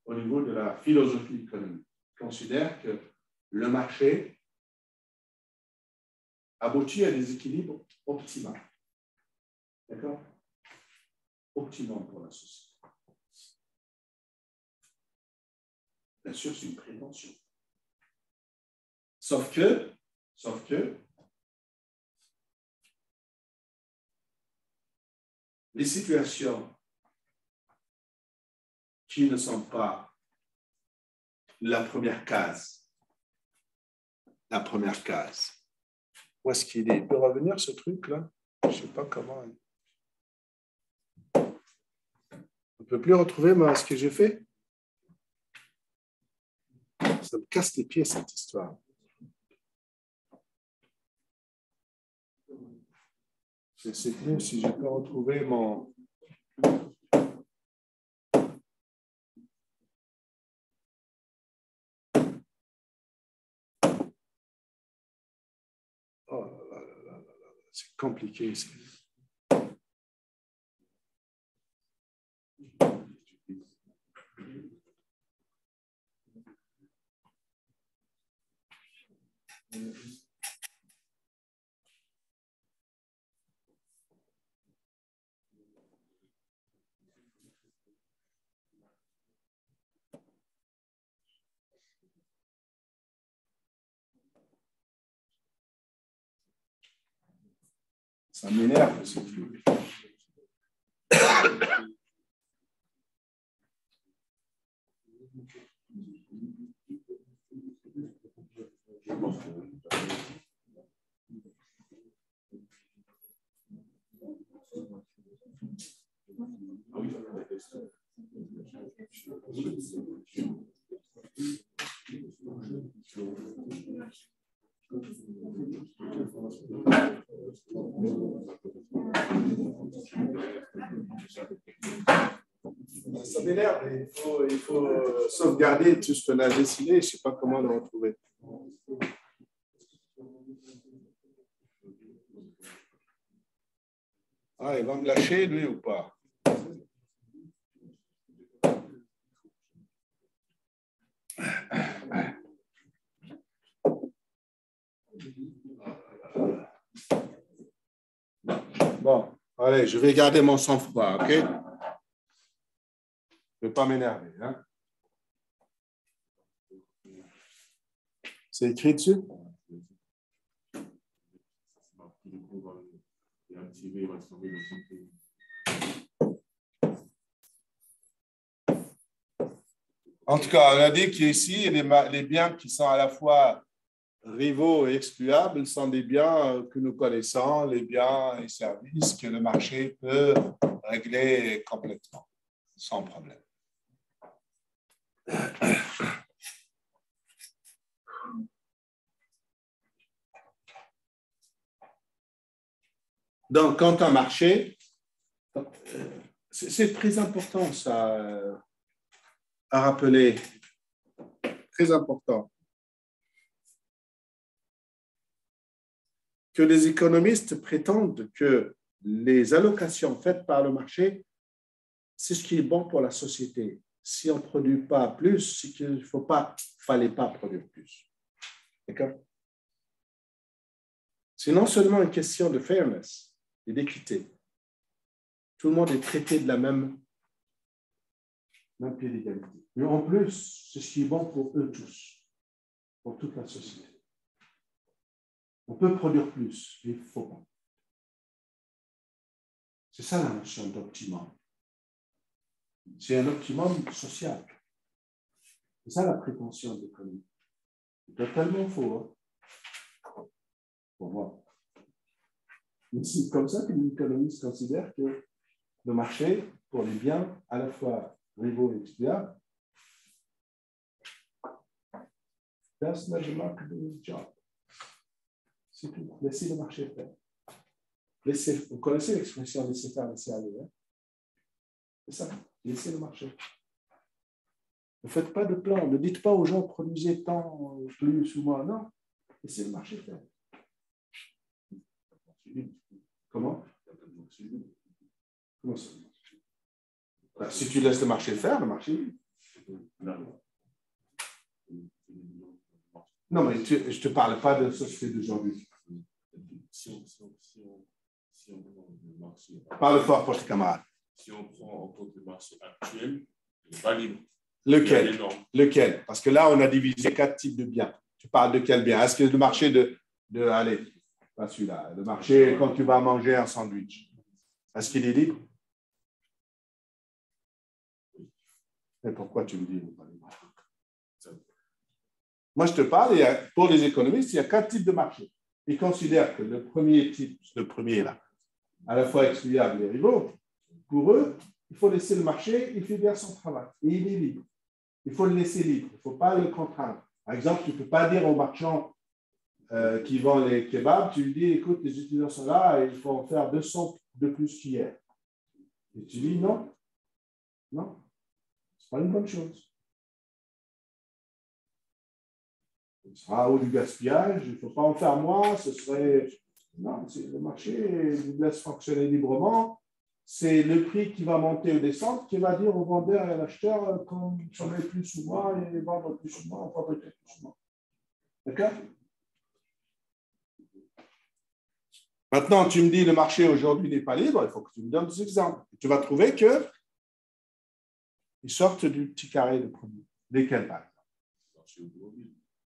au niveau de la philosophie économique. On considère que le marché aboutit à des équilibres optimaux. D'accord? Optimum pour la société. Bien sûr, c'est une prévention. Sauf que, les situations qui ne sont pas la première case. La première case. Où est-ce qu'il est? Il peut revenir ce truc-là? Je ne sais pas comment. On ne peut plus retrouver moi, ce que j'ai fait? Ça me casse les pieds, cette histoire. Je ne sais plus si je peux retrouver mon... Oh là là là là là, c'est compliqué ici. Ça m'énerve, ce truc. Ça m'énerve. Il faut sauvegarder tout ce qu'on a dessiné. Je ne sais pas comment le retrouver. Ah, il va me lâcher, lui, ou pas? Bon, allez, je vais garder mon sang-froid, OK? Je ne vais pas m'énerver. Hein? C'est écrit dessus? En tout cas, on a dit qu'ici, les biens qui sont à la fois rivaux et excluables sont des biens que nous connaissons, les biens et services que le marché peut régler complètement, sans problème. Donc, quand un marché, c'est très important ça à rappeler, très important, que les économistes prétendent que les allocations faites par le marché, c'est ce qui est bon pour la société. Si on ne produit pas plus, c'est qu'il ne fallait pas produire plus. D'accord? C'est non seulement une question de fairness et d'équité. Tout le monde est traité de la même pied d'égalité. Mais en plus, c'est ce qui est bon pour eux tous, pour toute la société. On peut produire plus, mais il ne faut pas. C'est ça la notion d'optimum. C'est un optimum social. C'est ça la prétention de l'économie. C'est totalement faux. Hein? Pour moi. C'est comme ça que les économistes considèrent que le marché, pour les biens à la fois rivaux et excluables, that's not the market's job. C'est tout. Laissez le marché faire. Vous connaissez l'expression laisser faire, laisser aller. Hein? C'est ça. Laissez le marché. Ne faites pas de plan. Ne dites pas aux gens produisez tant, plus ou moins. Non. Laissez le marché faire. Comment? Comment ça? Ben, si tu laisses le marché faire, le marché. Non, mais je ne te parle pas de société d'aujourd'hui. Parle fort pour tes camarades. Si on prend en compte le marché actuel, il n'est pas libre. Lequel? Lequel? Parce que là, on a divisé 4 types de biens. Tu parles de quel bien? Est-ce que le marché allez, pas celui-là. Le marché quand tu vas manger un sandwich. Est-ce qu'il est libre? Et pourquoi tu me dis qu'il n'est pas libre? Moi, je te parle, pour les économistes, il y a 4 types de marchés. Ils considèrent que le premier type, le premier là, à la fois excluable et rivaux, pour eux, il faut laisser le marché, il fait bien son travail. Et il est libre. Il faut le laisser libre. Il ne faut pas le contraindre. Par exemple, tu ne peux pas dire aux marchands qui vendent les kebabs, tu lui dis, écoute, les étudiants sont là et il faut en faire 200 de plus qu'hier. Et tu dis, non, non, ce n'est pas une bonne chose. Ce sera du gaspillage, il ne faut pas en faire moins, ce serait... Non, c'est le marché, il laisse fonctionner librement. C'est le prix qui va monter ou descendre qui va dire au vendeur et à l'acheteur qu'on met plus ou moins et vendre plus ou moins, on fabrique plus ou moins. D'accord? Maintenant, tu me dis le marché aujourd'hui n'est pas libre, il faut que tu me donnes des exemples. Tu vas trouver qu'ils sortent du petit carré de produit. Lesquels, par exemple?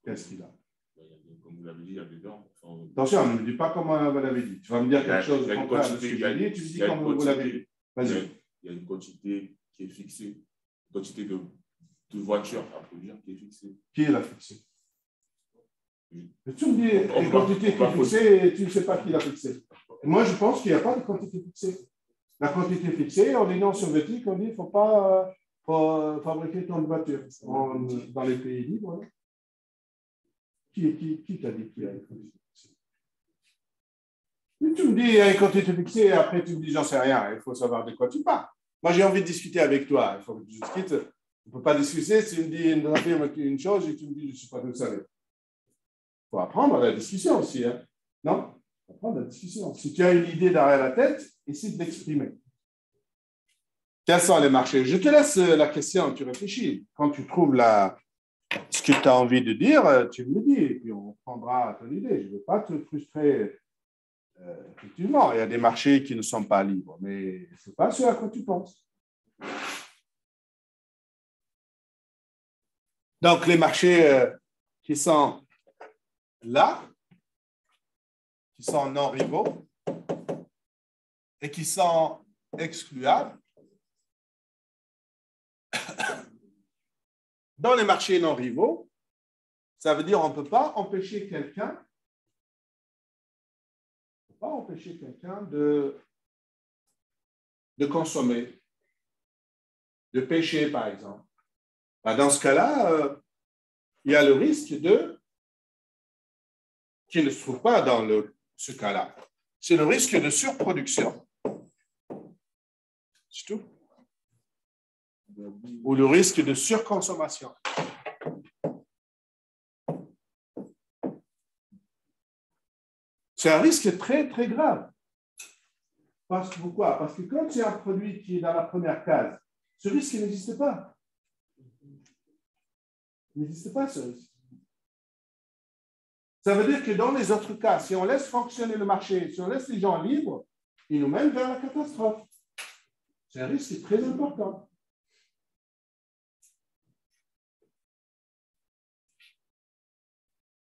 Qu'est-ce qu'il a? Comme vous l'avez dit, il y a des normes. Attention, ne me dis pas comment vous l'avez dit. Tu vas me dire quelque chose de contraire de ce que j'ai dit, tu me dis comment vous l'avez dit. Vas-y. Il y a une quantité qui est fixée, une quantité de voitures à produire qui est fixée. Qui l'a fixée? Tu me dis une quantité qui est fixée et tu ne sais pas qui l'a fixée. Moi, je pense qu'il n'y a pas de quantité fixée. La quantité fixée, en Union soviétique, on dit qu'il ne faut pas fabriquer tant de voitures dans les pays libres. Hein. Qui t'a dit qu'il y a une quantité fixée? Tu me dis il y a une quantité fixée et après tu me dis j'en sais rien. Il faut savoir de quoi tu parles. Moi, j'ai envie de discuter avec toi. Il faut que je discute. On ne peut pas discuter si tu me dis une chose et tu me dis je ne suis pas tout seul. Il faut apprendre la discussion aussi. Hein? Non? Il faut apprendre la discussion. Si tu as une idée derrière la tête, essaie de l'exprimer. Quels sont les marchés? Je te laisse la question, tu réfléchis. Quand tu trouves ce que tu as envie de dire, tu me le dis et puis on prendra ton idée. Je ne veux pas te frustrer. Effectivement, il y a des marchés qui ne sont pas libres, mais ce n'est pas ce à quoi tu penses. Donc, les marchés qui sont là, qui sont non rivaux et qui sont excluables. Dans les marchés non rivaux, ça veut dire qu'on ne peut pas empêcher quelqu'un de consommer, de pêcher, par exemple. Dans ce cas-là, il y a le risque qui ne se trouve pas dans ce cas-là. C'est le risque de surproduction. C'est tout. Ou le risque de surconsommation. C'est un risque très, très grave. Pourquoi? Parce que quand c'est un produit qui est dans la première case, ce risque n'existe pas. Il n'existe pas, ce risque. Ça veut dire que dans les autres cas, si on laisse fonctionner le marché, si on laisse les gens libres, ils nous mènent vers la catastrophe. C'est un risque très important.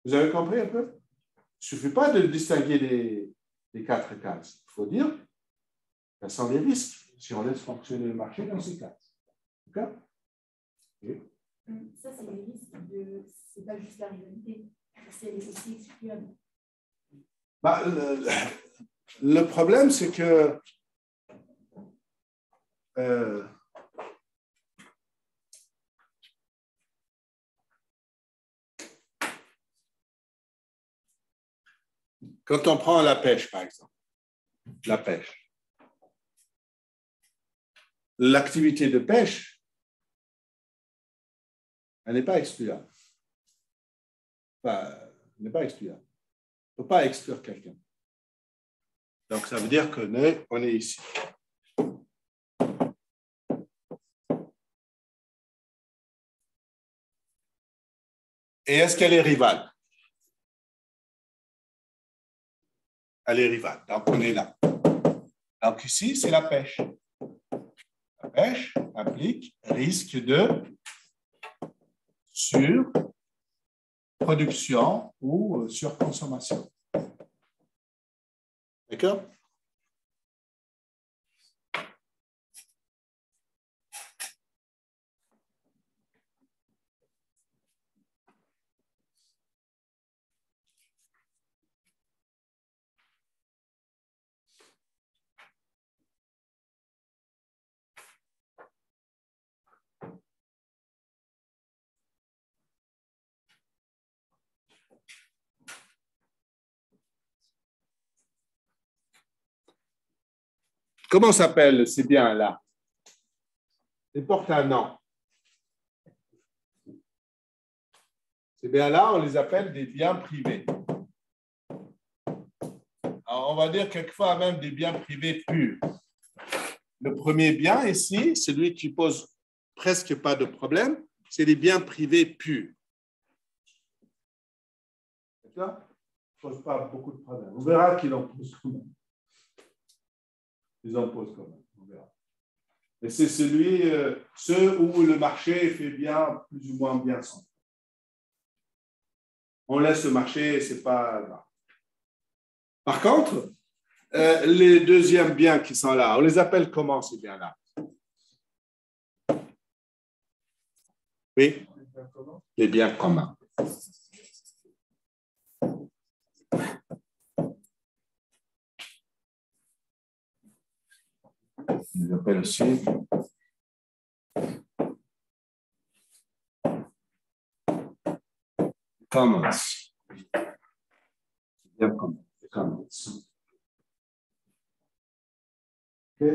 Vous avez compris un peu? Il ne suffit pas de distinguer les 4 cases. Il faut dire quels sont les risques si on laisse fonctionner le marché dans ces cases. D'accord? Okay. Ça, c'est les risques ce n'est pas juste la rivalité, c'est aussi excluable. Le problème, c'est que quand on prend la pêche, par exemple, la pêche, l'activité de pêche, elle n'est pas excluable. Enfin, elle n'est pas excluable. On ne peut pas exclure quelqu'un. Donc, ça veut dire qu'on est ici. Et est-ce qu'elle est rivale? Elle est rivale. Donc, on est là. Donc, ici, c'est la pêche. La pêche implique risque de surproduction ou surconsommation. D'accord? Comment s'appellent ces biens-là? Ils portent un nom. Ces biens-là, on les appelle des biens privés. Alors, on va dire quelquefois même des biens privés purs. Le premier bien ici, celui qui pose presque pas de problème, c'est les biens privés purs. D'accord? Ils ne posent pas beaucoup de problèmes. On verra qu'ils en posent quand même. Ils en posent quand même. On verra. Et c'est ceux où le marché fait bien, plus ou moins bien son. On laisse le marché, ce n'est pas grave. Par contre, les deuxièmes biens qui sont là, on les appelle comment ces biens-là? Oui? Les biens communs. On les appelle aussi commons. Bien commun. Commons. OK?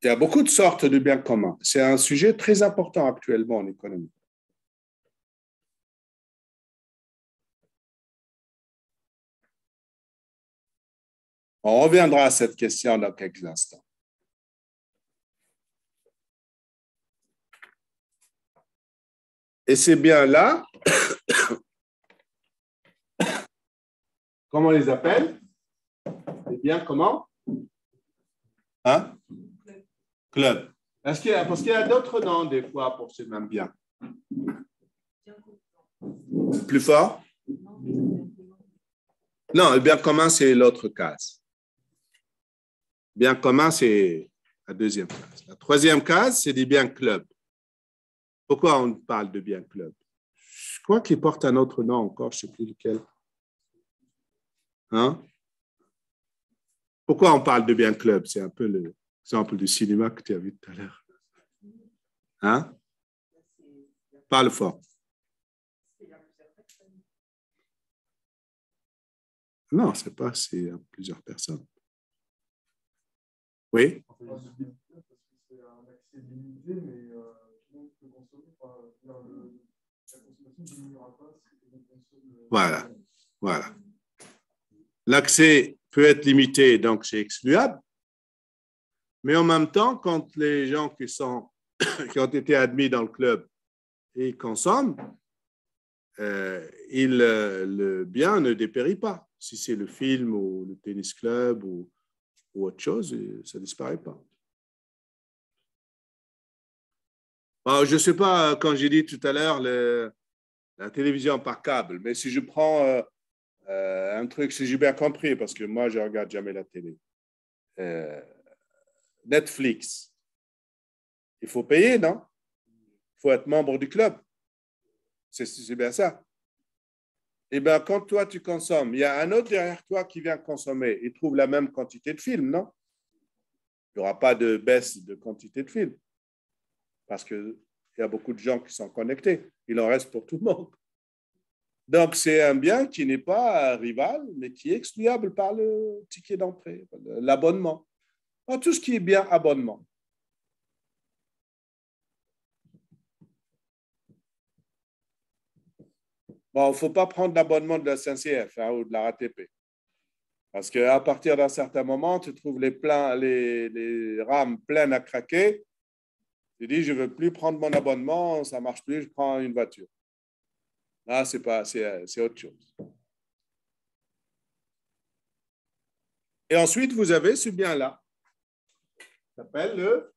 Il y a beaucoup de sortes de biens communs. C'est un sujet très important actuellement en économie. On reviendra à cette question dans quelques instants. Et ces biens-là, comment on les appelle? Les biens comment? Hein? Club. Parce qu'il y a d'autres noms des fois pour ces mêmes biens. Plus fort? Non, le bien commun, c'est l'autre case. Bien commun, c'est la deuxième case. La troisième case, c'est des biens club. Pourquoi on parle de biens club? Je crois qu'il porte un autre nom encore, je ne sais plus lequel. Hein? Pourquoi on parle de biens club? C'est un peu l'exemple du cinéma que tu as vu tout à l'heure. Hein? Parle fort. Non, c'est pas, c'est plusieurs personnes. Oui? C'est un accès limité, mais tout le monde peut consommer. La consommation ne diminuera pas si tout le monde consomme. Voilà, voilà. L'accès peut être limité, donc c'est excluable. Mais en même temps, quand les gens qui ont été admis dans le club et consomment, le bien ne dépérit pas. Si c'est le film ou le tennis club ou autre chose, ça ne disparaît pas. Alors, je ne sais pas, quand j'ai dit tout à l'heure la télévision par câble, mais si je prends un truc, si j'ai bien compris, parce que moi, je ne regarde jamais la télé. Netflix, il faut payer, non? Il faut être membre du club. C'est bien ça. Eh bien, quand toi, tu consommes, il y a un autre derrière toi qui vient consommer. Il trouve la même quantité de films, non? Il n'y aura pas de baisse de quantité de films. Parce qu'il y a beaucoup de gens qui sont connectés. Il en reste pour tout le monde. Donc, c'est un bien qui n'est pas rival, mais qui est excluable par le ticket d'entrée, l'abonnement. Tout ce qui est bien abonnement. Bon, il ne faut pas prendre l'abonnement de la SNCF ou de la RATP. Parce qu'à partir d'un certain moment, tu trouves les rames pleines à craquer. Tu dis, je ne veux plus prendre mon abonnement, ça ne marche plus, je prends une voiture. Là, c'est autre chose. Et ensuite, vous avez ce bien-là. Ça s'appelle le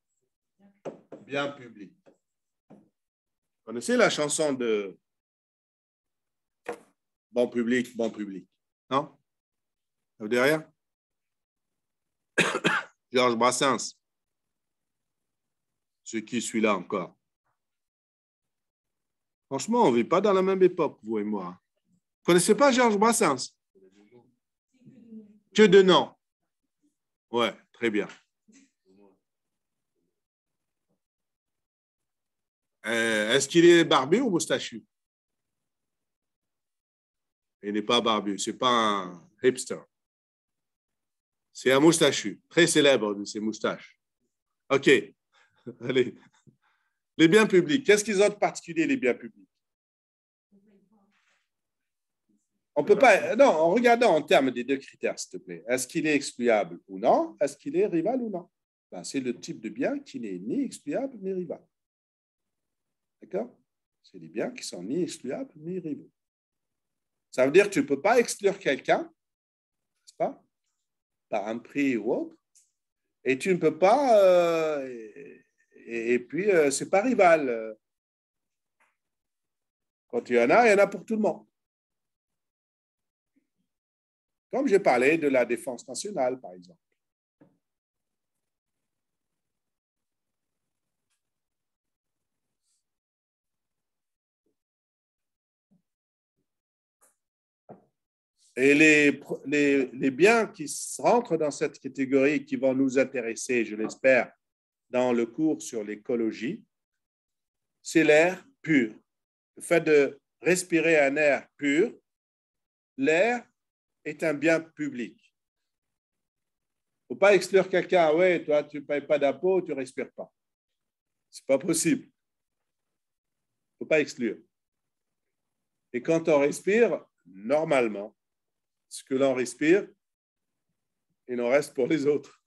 bien public. Vous connaissez la chanson de Bon public, non? Ça vous dit rien? Georges Brassens. Ce qui suis là encore. Franchement, on ne vit pas dans la même époque, vous et moi. Vous ne connaissez pas Georges Brassens? Que de noms. Ouais, très bien. Est-ce qu'il est barbu ou moustachu? Il n'est pas barbu, ce n'est pas un hipster. C'est un moustachu, très célèbre de ses moustaches. OK. Allez. Les biens publics. Qu'est-ce qu'ils ont de particulier, les biens publics? On peut pas. Non, en regardant en termes des deux critères, s'il te plaît. Est-ce qu'il est excluable ou non? Est-ce qu'il est rival ou non? Ben, c'est le type de bien qui n'est ni excluable ni rival. D'accord? C'est des biens qui sont ni excluables ni rivaux. Ça veut dire que tu ne peux pas exclure quelqu'un, n'est-ce pas? Par un prix ou autre. Et tu ne peux pas. Et puis, ce n'est pas rival. Quand il y en a pour tout le monde. Comme j'ai parlé de la défense nationale, par exemple. Et les biens qui rentrent dans cette catégorie, qui vont nous intéresser, je l'espère, dans le cours sur l'écologie, c'est l'air pur. Le fait de respirer un air pur, l'air est un bien public. Il ne faut pas exclure quelqu'un, ouais, toi, tu ne payes pas d'impôts, tu ne respires pas. Ce n'est pas possible. Il ne faut pas exclure. Et quand on respire, normalement, ce que l'on respire, il en reste pour les autres.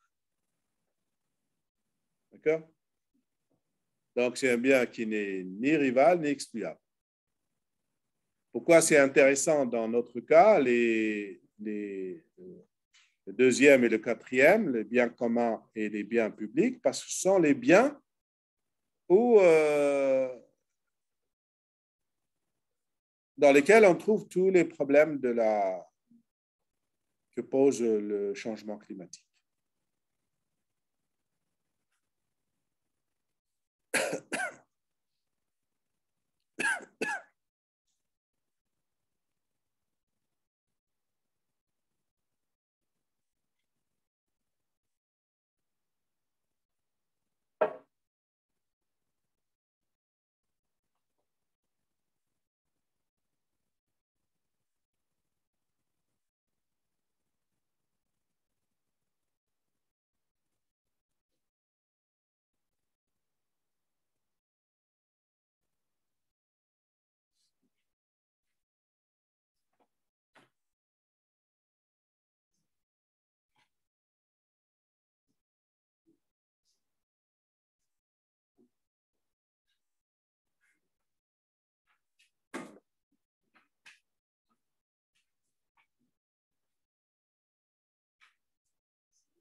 D'accord? Donc, c'est un bien qui n'est ni rival, ni excluable. Pourquoi c'est intéressant dans notre cas, le deuxième et le quatrième, les biens communs et les biens publics, parce que ce sont les biens où, dans lesquels on trouve tous les problèmes que pose le changement climatique.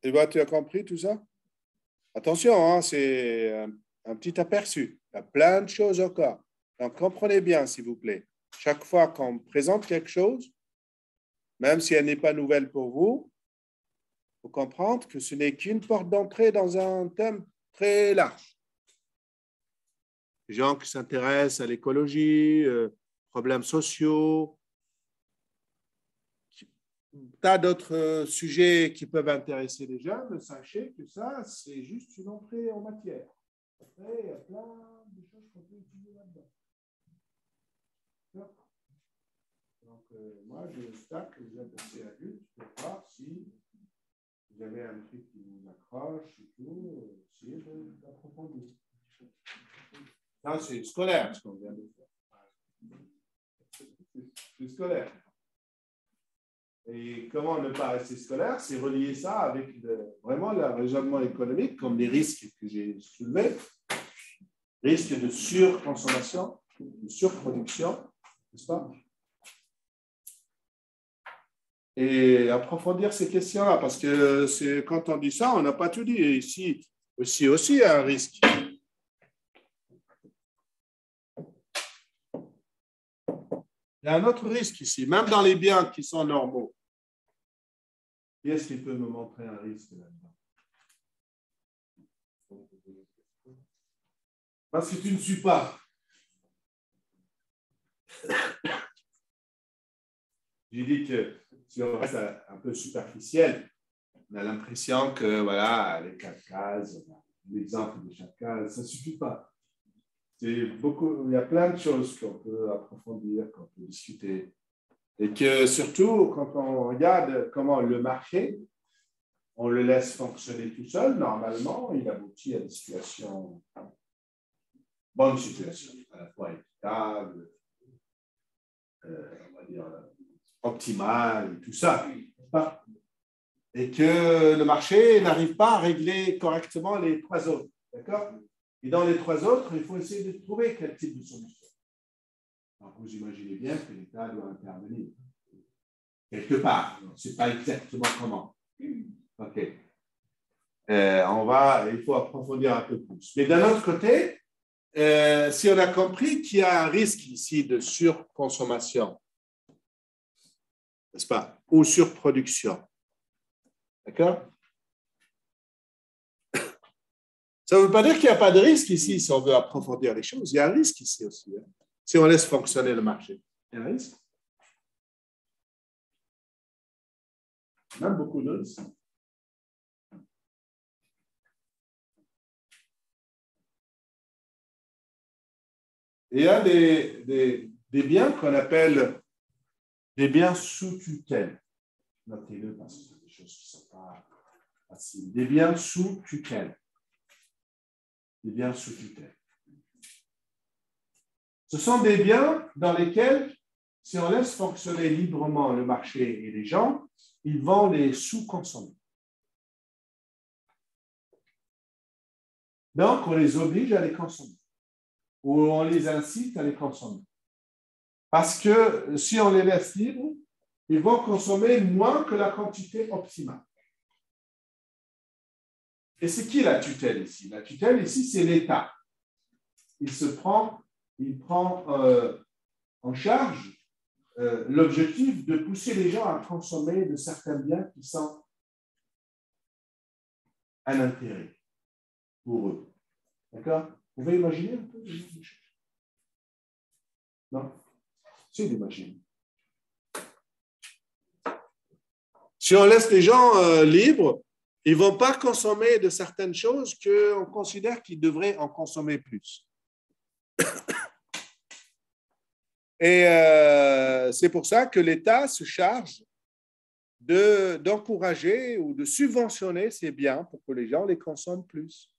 Et bien, tu as compris tout ça? Attention, hein, c'est un petit aperçu. Il y a plein de choses encore. Donc, comprenez bien, s'il vous plaît. Chaque fois qu'on présente quelque chose, même si elle n'est pas nouvelle pour vous, il faut comprendre que ce n'est qu'une porte d'entrée dans un thème très large. Les gens qui s'intéressent à l'écologie, problèmes sociaux, tas d'autres sujets qui peuvent intéresser les jeunes, sachez que ça, c'est juste une entrée en matière. Après, il y a plein de choses qu'on peut utiliser là-dedans. Donc, moi, je constate que vous êtes assez adulte pour voir si vous avez un truc qui vous accroche et tout, essayez d'approfondir. Non, c'est scolaire ce qu'on vient de faire. C'est scolaire. Et comment ne pas rester scolaire? C'est relier ça avec vraiment le raisonnement économique, comme les risques que j'ai soulevés, risques de surconsommation, de surproduction, n'est-ce pas? Et approfondir ces questions-là, parce que quand on dit ça, on n'a pas tout dit. Et ici, aussi, il y a un risque. Il y a un autre risque ici, même dans les biens qui sont normaux. Qui est-ce qui peut me montrer un risque là-dedans? Parce que tu ne suis pas. J'ai dit que Si on reste un peu superficiel, on a l'impression que, voilà, les 4 cases, l'exemple de chaque case, ça ne suffit pas. Il y a plein de choses qu'on peut approfondir, qu'on peut discuter. Et que surtout, quand on regarde comment le marché, on le laisse fonctionner tout seul, normalement, il aboutit à des situations, bonnes situations, à la fois équitables, on va dire optimales, et tout ça. Et que le marché n'arrive pas à régler correctement les 3 autres. D'accord? Et dans les 3 autres, il faut essayer de trouver quel type de solution. Donc, vous imaginez bien que l'État doit intervenir quelque part. On ne sait pas exactement comment. OK. Il faut approfondir un peu plus. Mais d'un autre côté, si on a compris qu'il y a un risque ici de surconsommation, n'est-ce pas, ou surproduction, d'accord? Ça ne veut pas dire qu'il n'y a pas de risque ici si on veut approfondir les choses. Il y a un risque ici aussi. Hein. Si on laisse fonctionner le marché, il y a un risque. Même beaucoup de risques. Il y a des biens qu'on appelle des biens sous tutelle. Notez-le parce que c'est des choses qui ne sont pas faciles. Des biens sous tutelle. Des biens sous tutelle. Ce sont des biens dans lesquels, si on laisse fonctionner librement le marché et les gens, ils vont les sous-consommer. Donc, on les oblige à les consommer ou on les incite à les consommer. Parce que si on les laisse libres, ils vont consommer moins que la quantité optimale. Et c'est qui la tutelle ici? La tutelle ici, c'est l'État. Il prend en charge l'objectif de pousser les gens à consommer de certains biens qui sont un intérêt pour eux. D'accord? Vous pouvez imaginer un peu? Non? C'est d'imaginer. Si on laisse les gens libres, ils ne vont pas consommer de certaines choses qu'on considère qu'ils devraient en consommer plus. Et c'est pour ça que l'État se charge d'encourager ou de subventionner ces biens pour que les gens les consomment plus.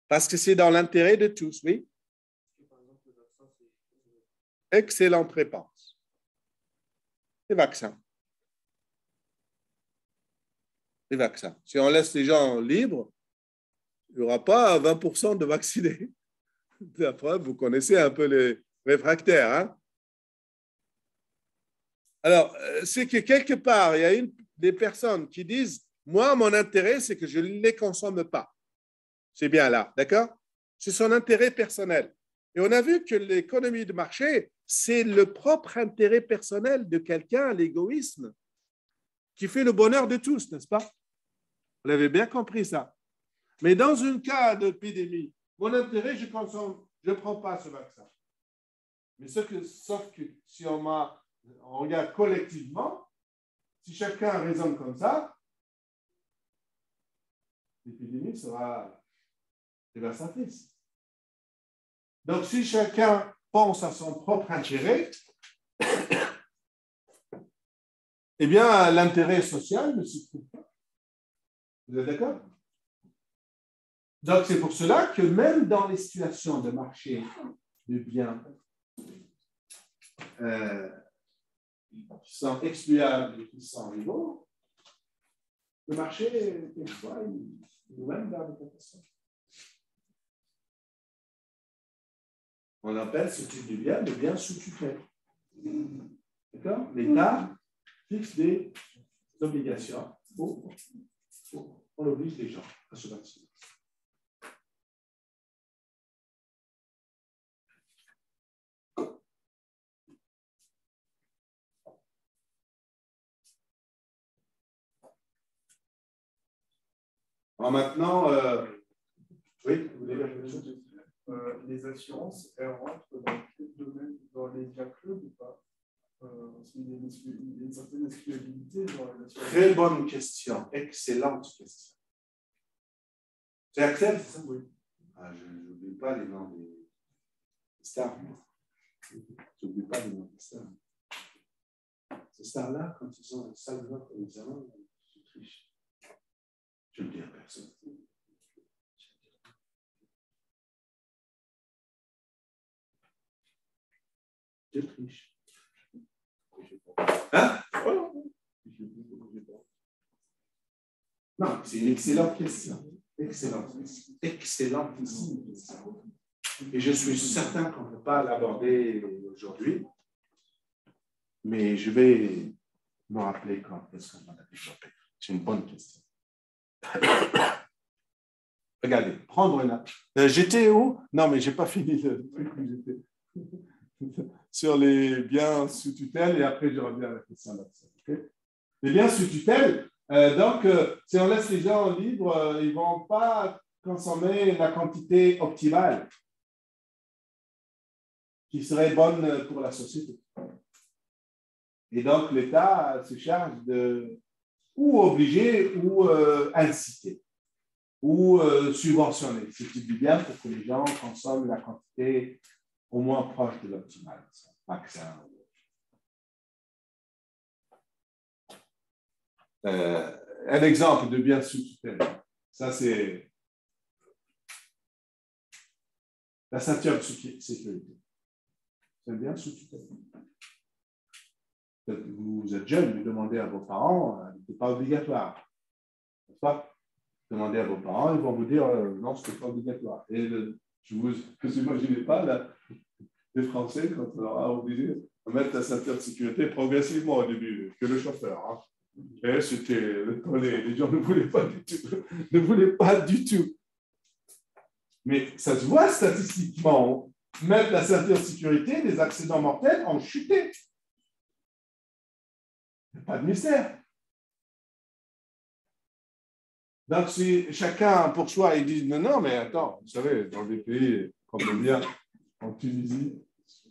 Parce que c'est dans l'intérêt de tous, oui. Excellente réponse. Les vaccins. Les vaccins. Si on laisse les gens libres, il n'y aura pas 20% de vaccinés. Après, vous connaissez un peu les réfractaires. Hein? Alors, c'est que quelque part, il y a des personnes qui disent, moi, mon intérêt, c'est que je ne les consomme pas. C'est bien là, d'accord? C'est son intérêt personnel. Et on a vu que l'économie de marché, c'est le propre intérêt personnel de quelqu'un, l'égoïsme, qui fait le bonheur de tous, n'est-ce pas? Vous l'avez bien compris ça. Mais dans un cas d'épidémie, mon intérêt, je consomme, je ne prends pas ce vaccin. Mais sauf que si on regarde collectivement, si chacun raisonne comme ça, l'épidémie sera dévastatrice. Donc, si chacun pense à son propre intérêt, eh bien, l'intérêt social ne se trouve pas. Vous êtes d'accord? Donc, c'est pour cela que même dans les situations de marché de biens qui sont excluables et qui sont rivaux, le marché, quelquefois, il nous mène vers des catastrophes. On appelle ce type de bien le bien sous tutelle. D'accord? L'État fixe des obligations. On oblige les gens à se vacciner. Alors maintenant, oui, vous voulez dire quelque chose? Les assurances, elles rentrent dans quel domaine? Dans les biens clubs ou pas? Il y a une certaine fiabilité, genre, Très bonne question. Excellente question. Tu acceptes, c'est ça? Oui. Ah, je n'oublie pas les noms des stars. Je n'oublie pas les noms des stars. Ces stars-là, quand ils ont un sale vote comme examen, je triche. Je ne le dis à personne. Je triche. Hein? Non, c'est une excellente question. Excellente question. Excellentissime question. Et je suis certain qu'on ne peut pas l'aborder aujourd'hui, mais je vais me rappeler quand est-ce qu'on va la développer. C'est une bonne question. Regardez, prendre une... j'étais où? Non, mais je n'ai pas fini le truc où j'étais. Sur les biens sous tutelle, et après je reviens à la question d'accès. Okay? Les biens sous tutelle, donc si on laisse les gens libres, ils ne vont pas consommer la quantité optimale qui serait bonne pour la société. Et donc l'État se charge de ou obliger ou inciter ou subventionner ce type de bien pour que les gens consomment la quantité au moins proche de l'optimal. Un exemple de bien sous tutelle. Ça, c'est la ceinture de sécurité. C'est un bien sous tutelle. Vous êtes jeune, vous demandez à vos parents, ce n'est pas obligatoire. N'est-ce pas? Demandez à vos parents, ils vont vous dire non, ce n'est pas obligatoire. Et je vous imaginez pas les Français, quand on leur a obligé de mettre la ceinture de sécurité progressivement au début, que le chauffeur. Hein. Et c'était le tollé, les gens ne voulaient pas du tout. Ne voulaient pas du tout. Mais ça se voit statistiquement. Mettre la ceinture de sécurité, les accidents mortels ont chuté. Pas de mystère. Donc, si chacun pour soi, ils disent non, mais attends, vous savez, dans des pays comme le mien, en Tunisie,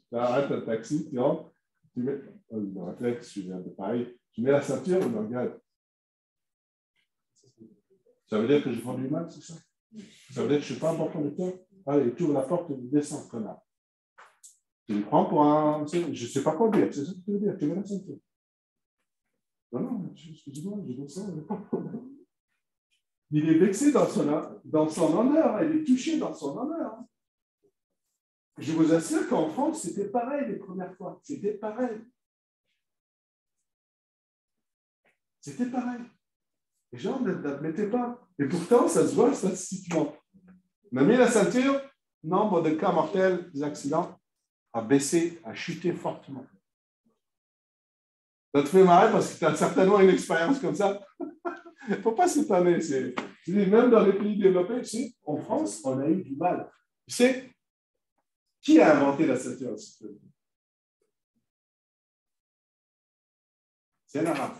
tu arrêtes un taxi, tu rentres, tu mets, le réflexe, je viens de Paris, tu mets la ceinture, on regarde. Ça veut dire que je vends du mal, c'est ça? Ça veut dire que je ne suis pas un bon conducteur? Allez, tu ouvres la porte et descends, connard. Tu me prends pour un. Je ne sais pas conduire, c'est ça que tu veux dire, tu mets la ceinture. Non, excusez-moi, je descends, il n'y a pas de problème. Il est vexé dans son honneur, il est touché dans son honneur. Je vous assure qu'en France, c'était pareil les premières fois. C'était pareil. C'était pareil. Les gens ne l'admettaient pas. Et pourtant, ça se voit statistiquement. On a mis la ceinture, nombre de cas mortels, des accidents, a baissé, a chuté fortement. Ça te fait marrer parce que tu as certainement une expérience comme ça. Il ne faut pas s'étonner. Même dans les pays développés, tu sais, en France, on a eu du mal. Tu sais, qui a inventé la ceinture de sécurité? C'est un arabe.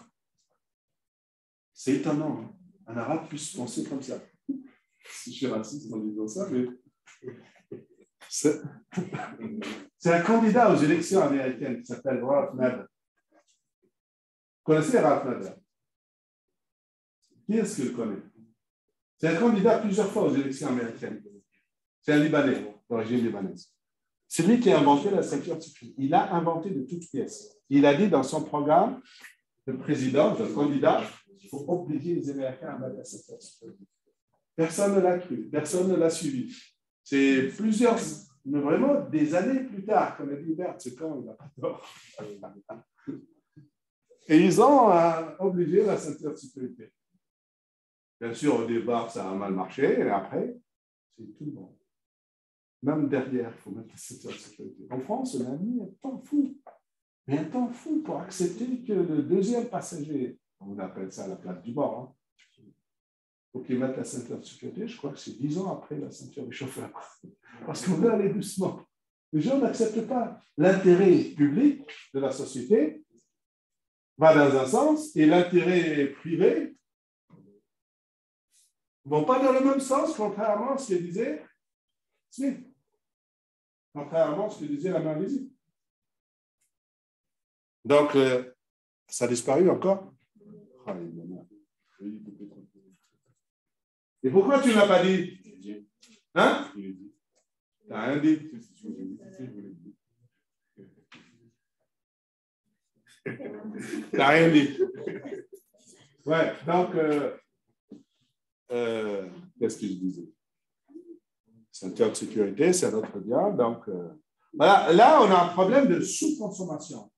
C'est étonnant, hein? Un arabe puisse penser comme ça. Si je suis raciste en disant ça, mais c'est un candidat aux élections américaines qui s'appelle Ralph Nader. Vous connaissez Ralph Nader? Qui est-ce que le connaît? C'est un candidat plusieurs fois aux élections américaines. C'est un Libanais, d'origine libanaise. C'est lui qui a inventé la ceinture de sécurité. Il a inventé de toutes pièces. Il a dit dans son programme, le président, le candidat, il faut obliger les Américains à mettre la ceinture de sécurité. Personne ne l'a cru, personne ne l'a suivi. C'est plusieurs, mais vraiment des années plus tard qu'on a dit, merde, c'est quand il n'a pas tort. Et ils ont obligé la ceinture de sécurité. Bien sûr, au départ, ça a mal marché, et après, c'est tout le monde. Même derrière, il faut mettre la ceinture de sécurité. En France, on a mis un temps fou. Mais un temps fou pour accepter que le deuxième passager, on appelle ça la plaque du bord, hein, pour qu'ils mettent la ceinture de sécurité, je crois que c'est 10 ans après la ceinture du chauffeur. Parce qu'on veut aller doucement. Les gens n'acceptent pas. L'intérêt public de la société va dans un sens et l'intérêt privé ne va pas dans le même sens, contrairement à ce que disait Smith. Contrairement à ce que disait la main visible. Donc, Ça a disparu encore? Ah, et pourquoi tu ne l'as pas dit? Hein? Tu n'as rien dit. Tu n'as rien dit. Ouais, donc, qu'est-ce que je disais? Ceinture de sécurité, c'est un autre bien. Donc, voilà, là, on a un problème de sous-consommation.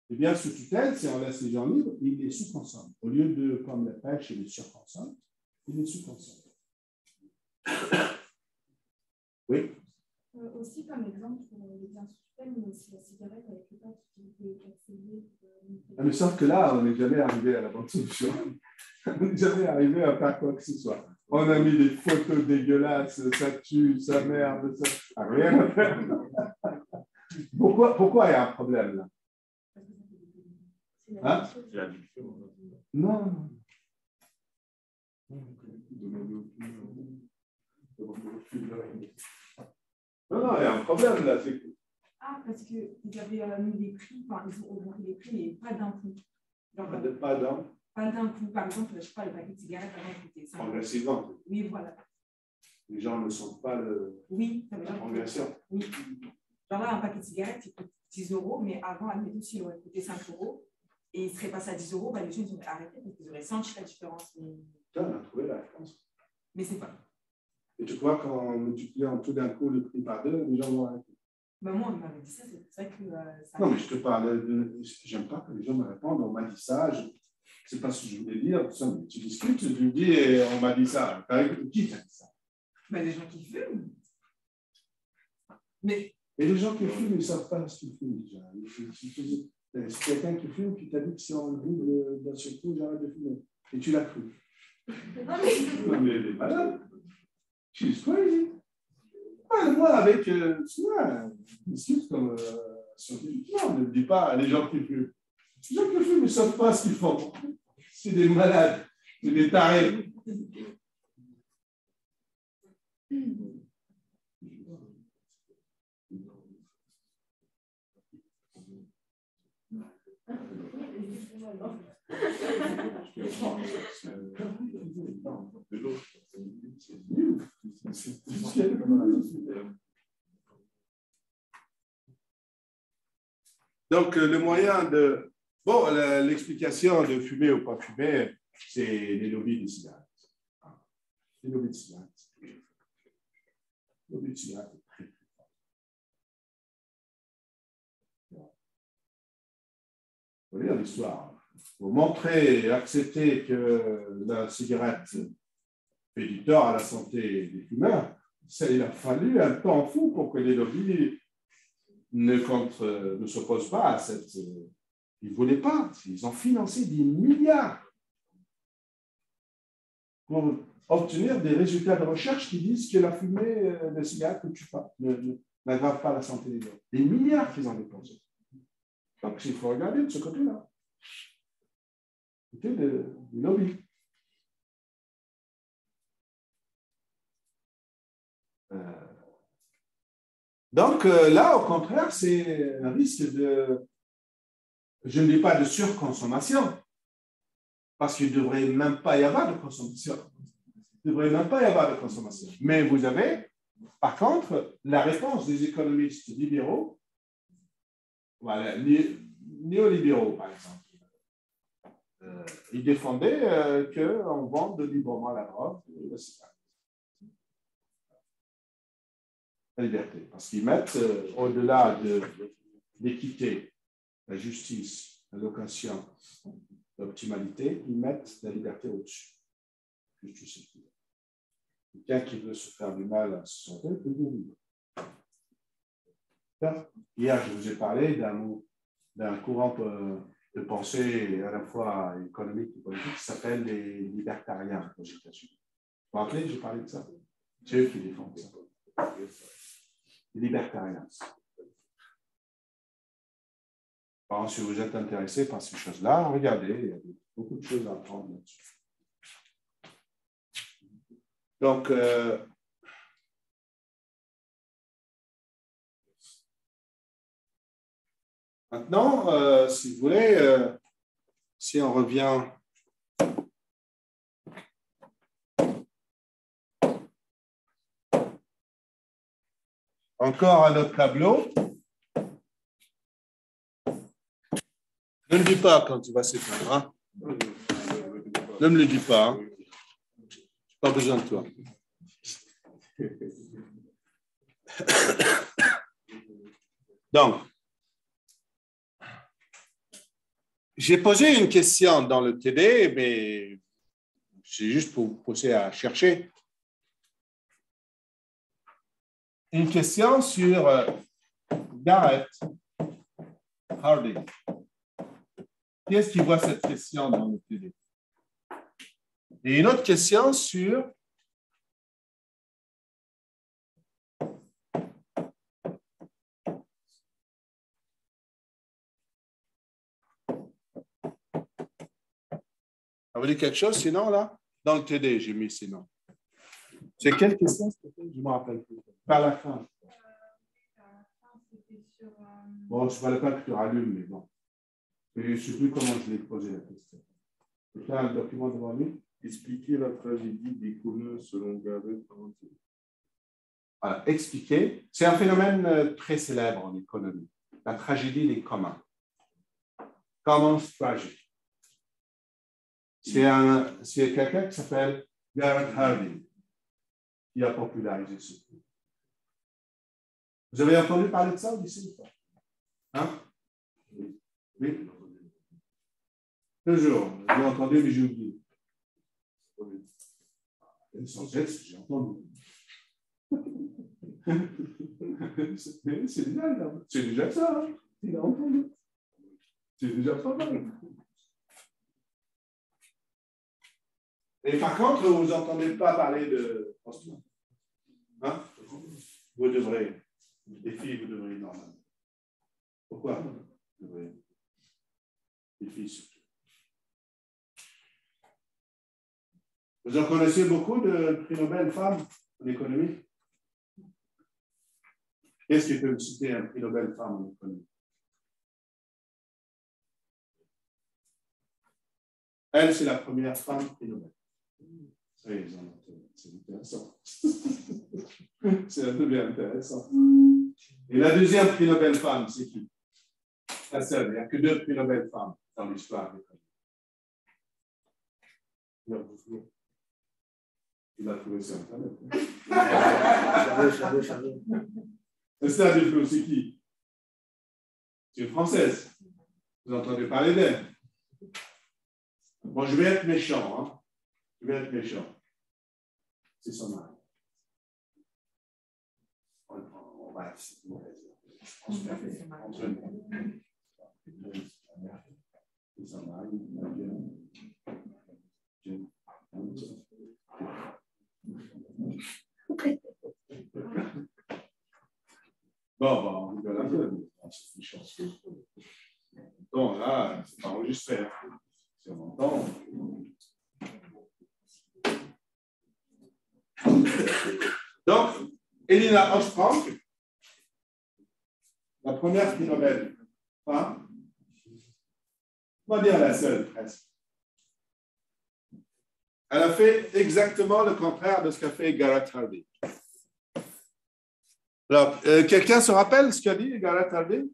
Les biens sous tutelle, si on laisse les gens libres, ils les sous-consomment. Au lieu de, comme la pêche, ils les surconsomment, ils les sous-consomment. Oui. Aussi, comme exemple, pour les biens sous tutelle, mais aussi la cigarette avec le pack qui était cassé. Mais sauf que là, on n'est jamais arrivé à la bonne solution. On n'est jamais arrivé à faire quoi que ce soit. On a mis des photos dégueulasses, ça tue, ça merde, ça. Ah, rien à faire. Pourquoi il y a un problème là? Hein? Non. Non, il y a un problème là. Ah, parce qu'ils avaient mis des prix, enfin, ils ont augmenté les prix, mais pas d'un coup. Pas d'un coup. Par exemple, je ne sais pas, le paquet de cigarettes avant coûtait 5 €. Progressivement. Oui, voilà. Les gens ne sentent pas oui, la progression. Oui. Genre là, un paquet de cigarettes, il coûte 10 €, mais avant, admettons, s'il aurait coûté 5 € et il serait passé à 10 €, bah, les gens ils auraient arrêté parce qu'ils auraient senti la différence. Mais... Là, on a trouvé la réponse. Mais c'est pas. Et tu crois qu'en multipliant tout d'un coup le prix par 2, les gens vont arrêter? Bah, moi, on m'avait dit ça, c'est vrai que ça... Non, mais je te parle j'aime pas que les gens me répondent, on m'a dit ça, c'est pas ce que je voulais dire. Tu discutes, tu me dis, et on m'a dit ça. Qui t'a dit ça? Bah, les gens qui fument. Mais... Et les gens qui fument, ils ne savent pas ce qu'ils fument déjà. C'est quelqu'un qui fume qui t'a dit que si on double d'un seul coup, j'arrête de fumer. Et tu l'as cru. Non, mais elle est malade. She's crazy. Ouais, moi, avec. Discute comme scientifiquement. Ne dis pas les gens qui fument. Les gens qui fument, ils ne savent pas ce qu'ils font. C'est des malades. C'est des tarés. Donc, le moyen de... Bon, l'explication de fumer ou pas fumer, c'est les lobbies de cigarettes. Les lobbies de cigarettes. Les lobbies de cigarettes est très, très fort. Vous voyez l'histoire. Pour montrer et accepter que la cigarette fait du tort à la santé des fumeurs, il a fallu un temps fou pour que les lobbies ne s'opposent pas à cette... Ils ne voulaient pas. Ils ont financé des milliards pour obtenir des résultats de recherche qui disent que la fumée de cigarette ne tue pas, n'aggrave pas la santé des gens. Des milliards qu'ils ont dépensés. Donc, il faut regarder de ce côté-là. Côté des lobbies. Donc, là, au contraire, c'est un risque de, je ne dis pas de surconsommation, parce qu'il ne devrait même pas y avoir de consommation. Il ne devrait même pas y avoir de consommation. Mais vous avez, par contre, la réponse des économistes libéraux, voilà, néolibéraux, par exemple. Ils défendaient qu'on vende librement la drogue et le cigarette. La liberté. Parce qu'ils mettent, au-delà de l'équité, la justice, la location, l'optimalité, ils mettent la liberté au-dessus. Quelqu'un qui veut se faire du mal à sa santé peut le vivre. Hier, je vous ai parlé d'un courant de pensée à la fois économique et politique qui s'appelle les libertariens aux États-Unis. Vous vous rappelez, j'ai parlé de ça? C'est eux qui défendent ça. Les libertariens. Bon, si vous êtes intéressé par ces choses-là, regardez, il y a beaucoup de choses à apprendre là-dessus. Donc, Maintenant, si vous voulez, si on revient encore à notre tableau, ne me dis pas quand tu vas s'éteindre. Hein? Ne me le dis pas. Hein? Je n'ai pas besoin de toi. Donc, j'ai posé une question dans le TD, mais c'est juste pour vous pousser à chercher. Une question sur Garrett Harding. Qui est-ce qui voit cette question dans le TD? Et une autre question sur ça veut dire quelque chose, sinon, là? Dans le TD, j'ai mis sinon. C'est quelle question, s'il te plaît? Je ne me rappelle plus. Par la fin. Bon, je ne fallait pas que tu rallumes, mais bon. Je ne sais plus comment je l'ai posé la question. Tu as un document devant lui? Expliquer la tragédie des communs selon Garrett Harding. Voilà, expliquer. C'est un phénomène très célèbre en économie. La tragédie des communs. Commons tragedy. C'est quelqu'un qui s'appelle Garrett Harding qui a popularisé ce truc. Vous avez entendu parler de ça ici? Hein? Oui. Toujours. J'ai entendu, mais j'ai oublié. L'essentiel, c'est que j'ai entendu. C'est déjà ça. Hein? Il a entendu. C'est déjà pas mal. Et par contre, vous n'entendez pas parler de Ostman. Hein? Vous devrez. Les filles, vous devrez normalement. Pourquoi? Vous devrez. Les filles surtout. Vous en connaissez beaucoup de prix Nobel femmes en économie? Qu'est-ce qui peut me citer un prix Nobel femme en économie? Elle, c'est la première femme prix Nobel. Oui, c'est intéressant. C'est un peu bien intéressant. Et la deuxième prix Nobel femme, c'est qui? La seule. Il n'y a que 2 prix Nobel femmes dans l'histoire de l'économie. Il a trouvé ça Internet. Esther Duflo, c'est qui? C'est une Française. Vous entendez parler d'elle? Bon, je vais être méchant. Hein? Je vais être méchant. C'est son mari. On va être mauvaise. On se fait entre nous. C'est son mari. Bon, on rigole un peu. C'est une chance. Donc là, c'est pas enregistré. Si on entend. Donc, Elina Ostrom, la première prix Nobel, hein? On va dire la seule, presque. Elle a fait exactement le contraire de ce qu'a fait Garrett Harding. Alors, quelqu'un se rappelle ce qu'a dit Garrett Harding?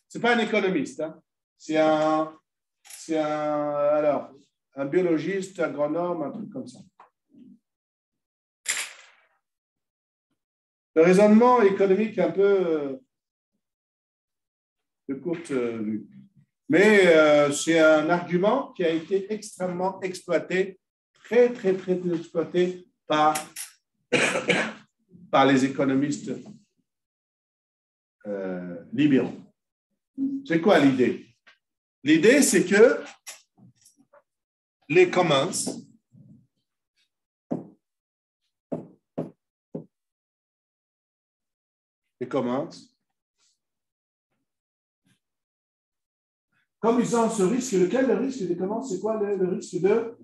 Ce n'est pas un économiste, hein? C'est un biologiste, agronome, un truc comme ça. Le raisonnement économique un peu de courte vue. Mais c'est un argument qui a été extrêmement exploité, très exploité par les économistes libéraux. C'est quoi l'idée? L'idée, c'est que les commons comme ils ont ce risque, lequel le risque des commons, c'est quoi le risque de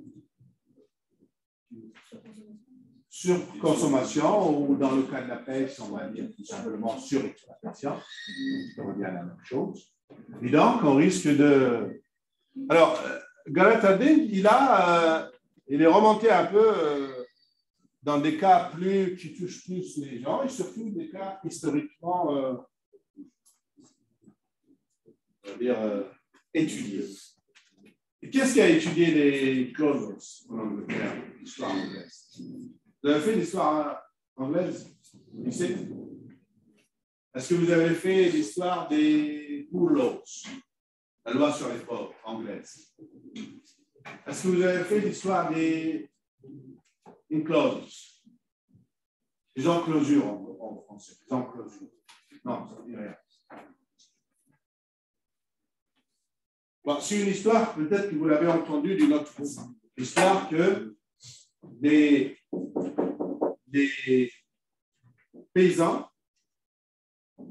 surconsommation ou dans le cas de la pêche, on va dire tout simplement surexploitation. On revient à la même chose. Et donc, on risque de... Alors, Gareth Hardin, il est remonté un peu dans des cas qui touchent plus les gens et surtout des cas historiquement on va dire, étudiés. Et qu'est-ce qui a étudié les Closers en Angleterre, l'histoire anglaise? Vous avez fait l'histoire anglaise? Est-ce que vous avez fait l'histoire des Poor Laws, la loi sur les pauvres anglaise? Est-ce que vous avez fait l'histoire des Enclosures? Les enclosures en français. Les enclosures. Non, ça ne dit rien. Bon, c'est une histoire, peut-être que vous l'avez entendu d'une autre façon. L'histoire que des paysans,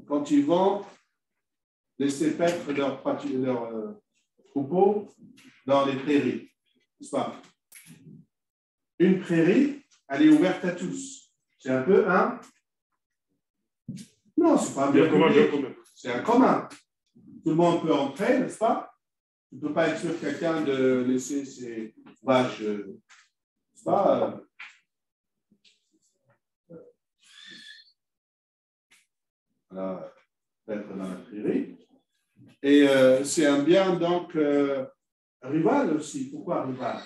quand ils vont laisser paître leurs troupeaux dans les prairies, n'est-ce pas? Une prairie, elle est ouverte à tous. C'est un peu un... Non, c'est pas un bien commun. C'est un commun. Tout le monde peut entrer, n'est-ce pas? Tu ne peux pas exclure quelqu'un de laisser ses vaches, n'est-ce pas? Voilà, être dans la prairie. Et c'est un bien donc rival aussi. Pourquoi rival?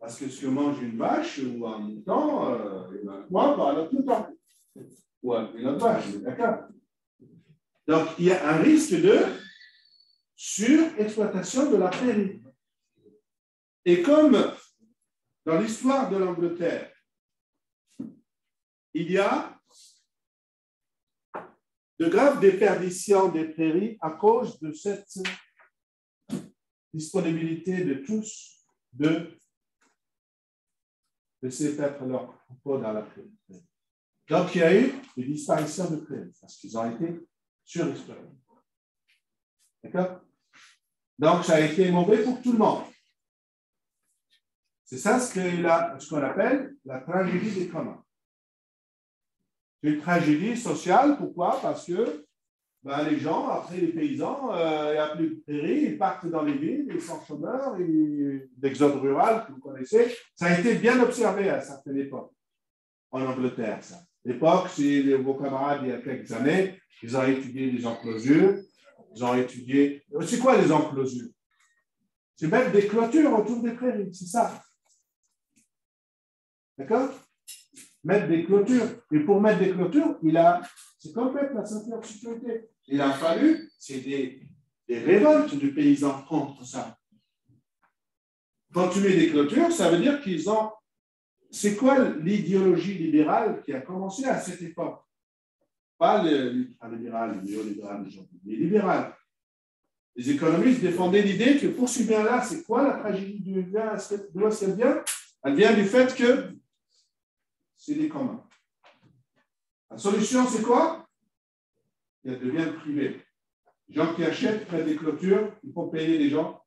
Parce que si on mange une vache ou un mouton, il y en a moins par l'autre mouton. Ou une autre vache, d'accord? Donc, il y a un risque de surexploitation de la prairie. Et comme dans l'histoire de l'Angleterre, il y a de graves déperditions des prairies à cause de cette disponibilité de tous de laisser paître leur troupeau dans la prairie. Donc, il y a eu des disparitions de prairies parce qu'ils ont été surexploités. D'accord? Donc, ça a été mauvais pour tout le monde. C'est ça ce qu'on appelle la tragédie des communs. C'est une tragédie sociale. Pourquoi? Parce que les gens, après les paysans, il n'y a plus de prairies, ils partent dans les villes, ils sont chômeurs, l'exode rural que vous connaissez. Ça a été bien observé à certaines époques en Angleterre. Ça. L'époque, c'est vos camarades il y a quelques années, ils ont étudié les enclosures, ils ont étudié... C'est quoi les enclosures? C'est mettre des clôtures autour des prairies, c'est ça. D'accord? Mettre des clôtures. Et pour mettre des clôtures, c'est comme mettre la ceinture de sécurité. Il a fallu, c'est des révoltes du paysan contre ça. Quand tu mets des clôtures, ça veut dire qu'ils ont... C'est quoi l'idéologie libérale qui a commencé à cette époque? Pas l'ultra-libéral, le néolibéral, les libérales. Les économistes défendaient l'idée que pour ce bien-là, c'est quoi la tragédie du bien? D'où est-ce qu'elle vient? Elle vient du fait que c'est des communs. La solution, c'est quoi? Il y a des biens privés. Les gens qui achètent près des clôtures, il faut payer les gens.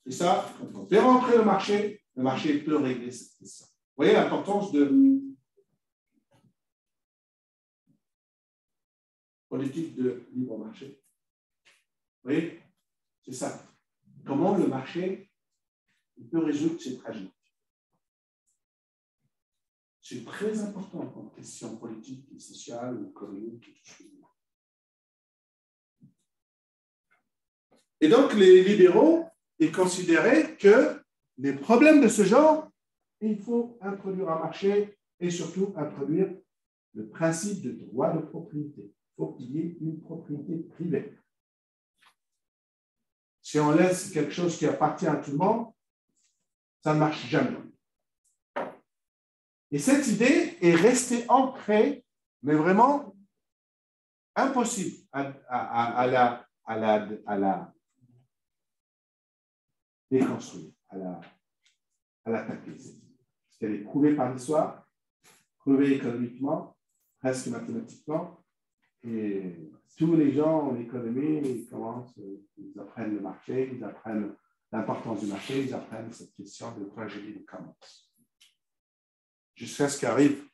Et ça, quand on fait rentrer le marché peut régler cette question. Vous voyez l'importance de politique de libre marché? Vous voyez? C'est ça. Comment le marché peut résoudre ces tragédies? C'est très important comme question politique et sociale ou économique. Et donc, les libéraux, ils considéraient que les problèmes de ce genre, il faut introduire un marché et surtout introduire le principe de droit de propriété. Il faut qu'il y ait une propriété privée. Si on laisse quelque chose qui appartient à tout le monde, ça ne marche jamais. Et cette idée est restée ancrée, mais vraiment impossible à la déconstruire, à l'attaquer. Parce qu'elle est prouvée par l'histoire, prouvée économiquement, presque mathématiquement, et tous les gens en économie, ils apprennent le marché, ils apprennent l'importance du marché, ils apprennent cette question de tragédie des commons. jusqu'à ce qu'arrive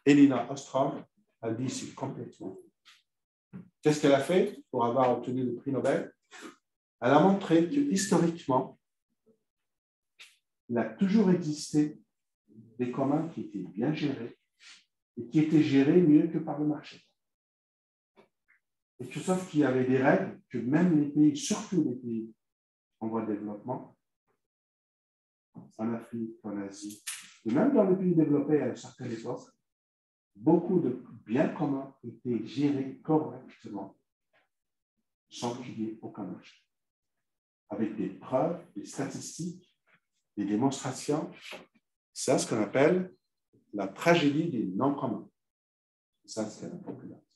Elinor Ostrom. Elle dit c'est complètement. Qu'est-ce qu'elle a fait pour avoir obtenu le prix Nobel? Elle a montré que historiquement, il a toujours existé des communs qui étaient bien gérés et qui étaient gérés mieux que par le marché. Et que, sauf qu'il y avait des règles que même les pays, surtout les pays en voie de développement, en Afrique, en Asie, et même dans les pays développés à une certaine époque, beaucoup de biens communs étaient gérés correctement sans qu'il y ait aucun marché. Avec des preuves, des statistiques, des démonstrations. C'est ce qu'on appelle la tragédie des non-communs. Ça, c'est la popularité.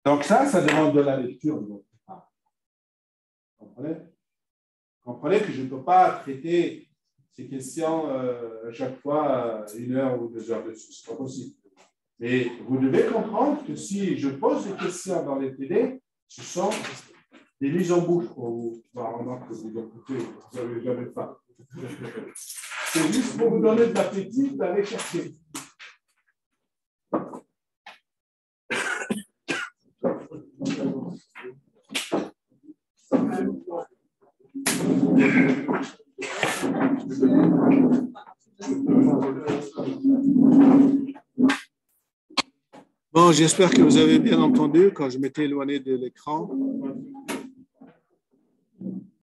Donc ça demande de la lecture de votre part. Comprenez? Comprenez que je ne peux pas traiter ces questions à chaque fois 1 heure ou 2 heures dessus. Ce n'est pas possible. Mais vous devez comprendre que si je pose des questions dans les TD, ce sont des mises en bouche pour vous. Remarque que vous n'avez jamais faim. C'est juste pour vous donner de l'appétit d'aller chercher. Bon, j'espère que vous avez bien entendu quand je m'étais éloigné de l'écran.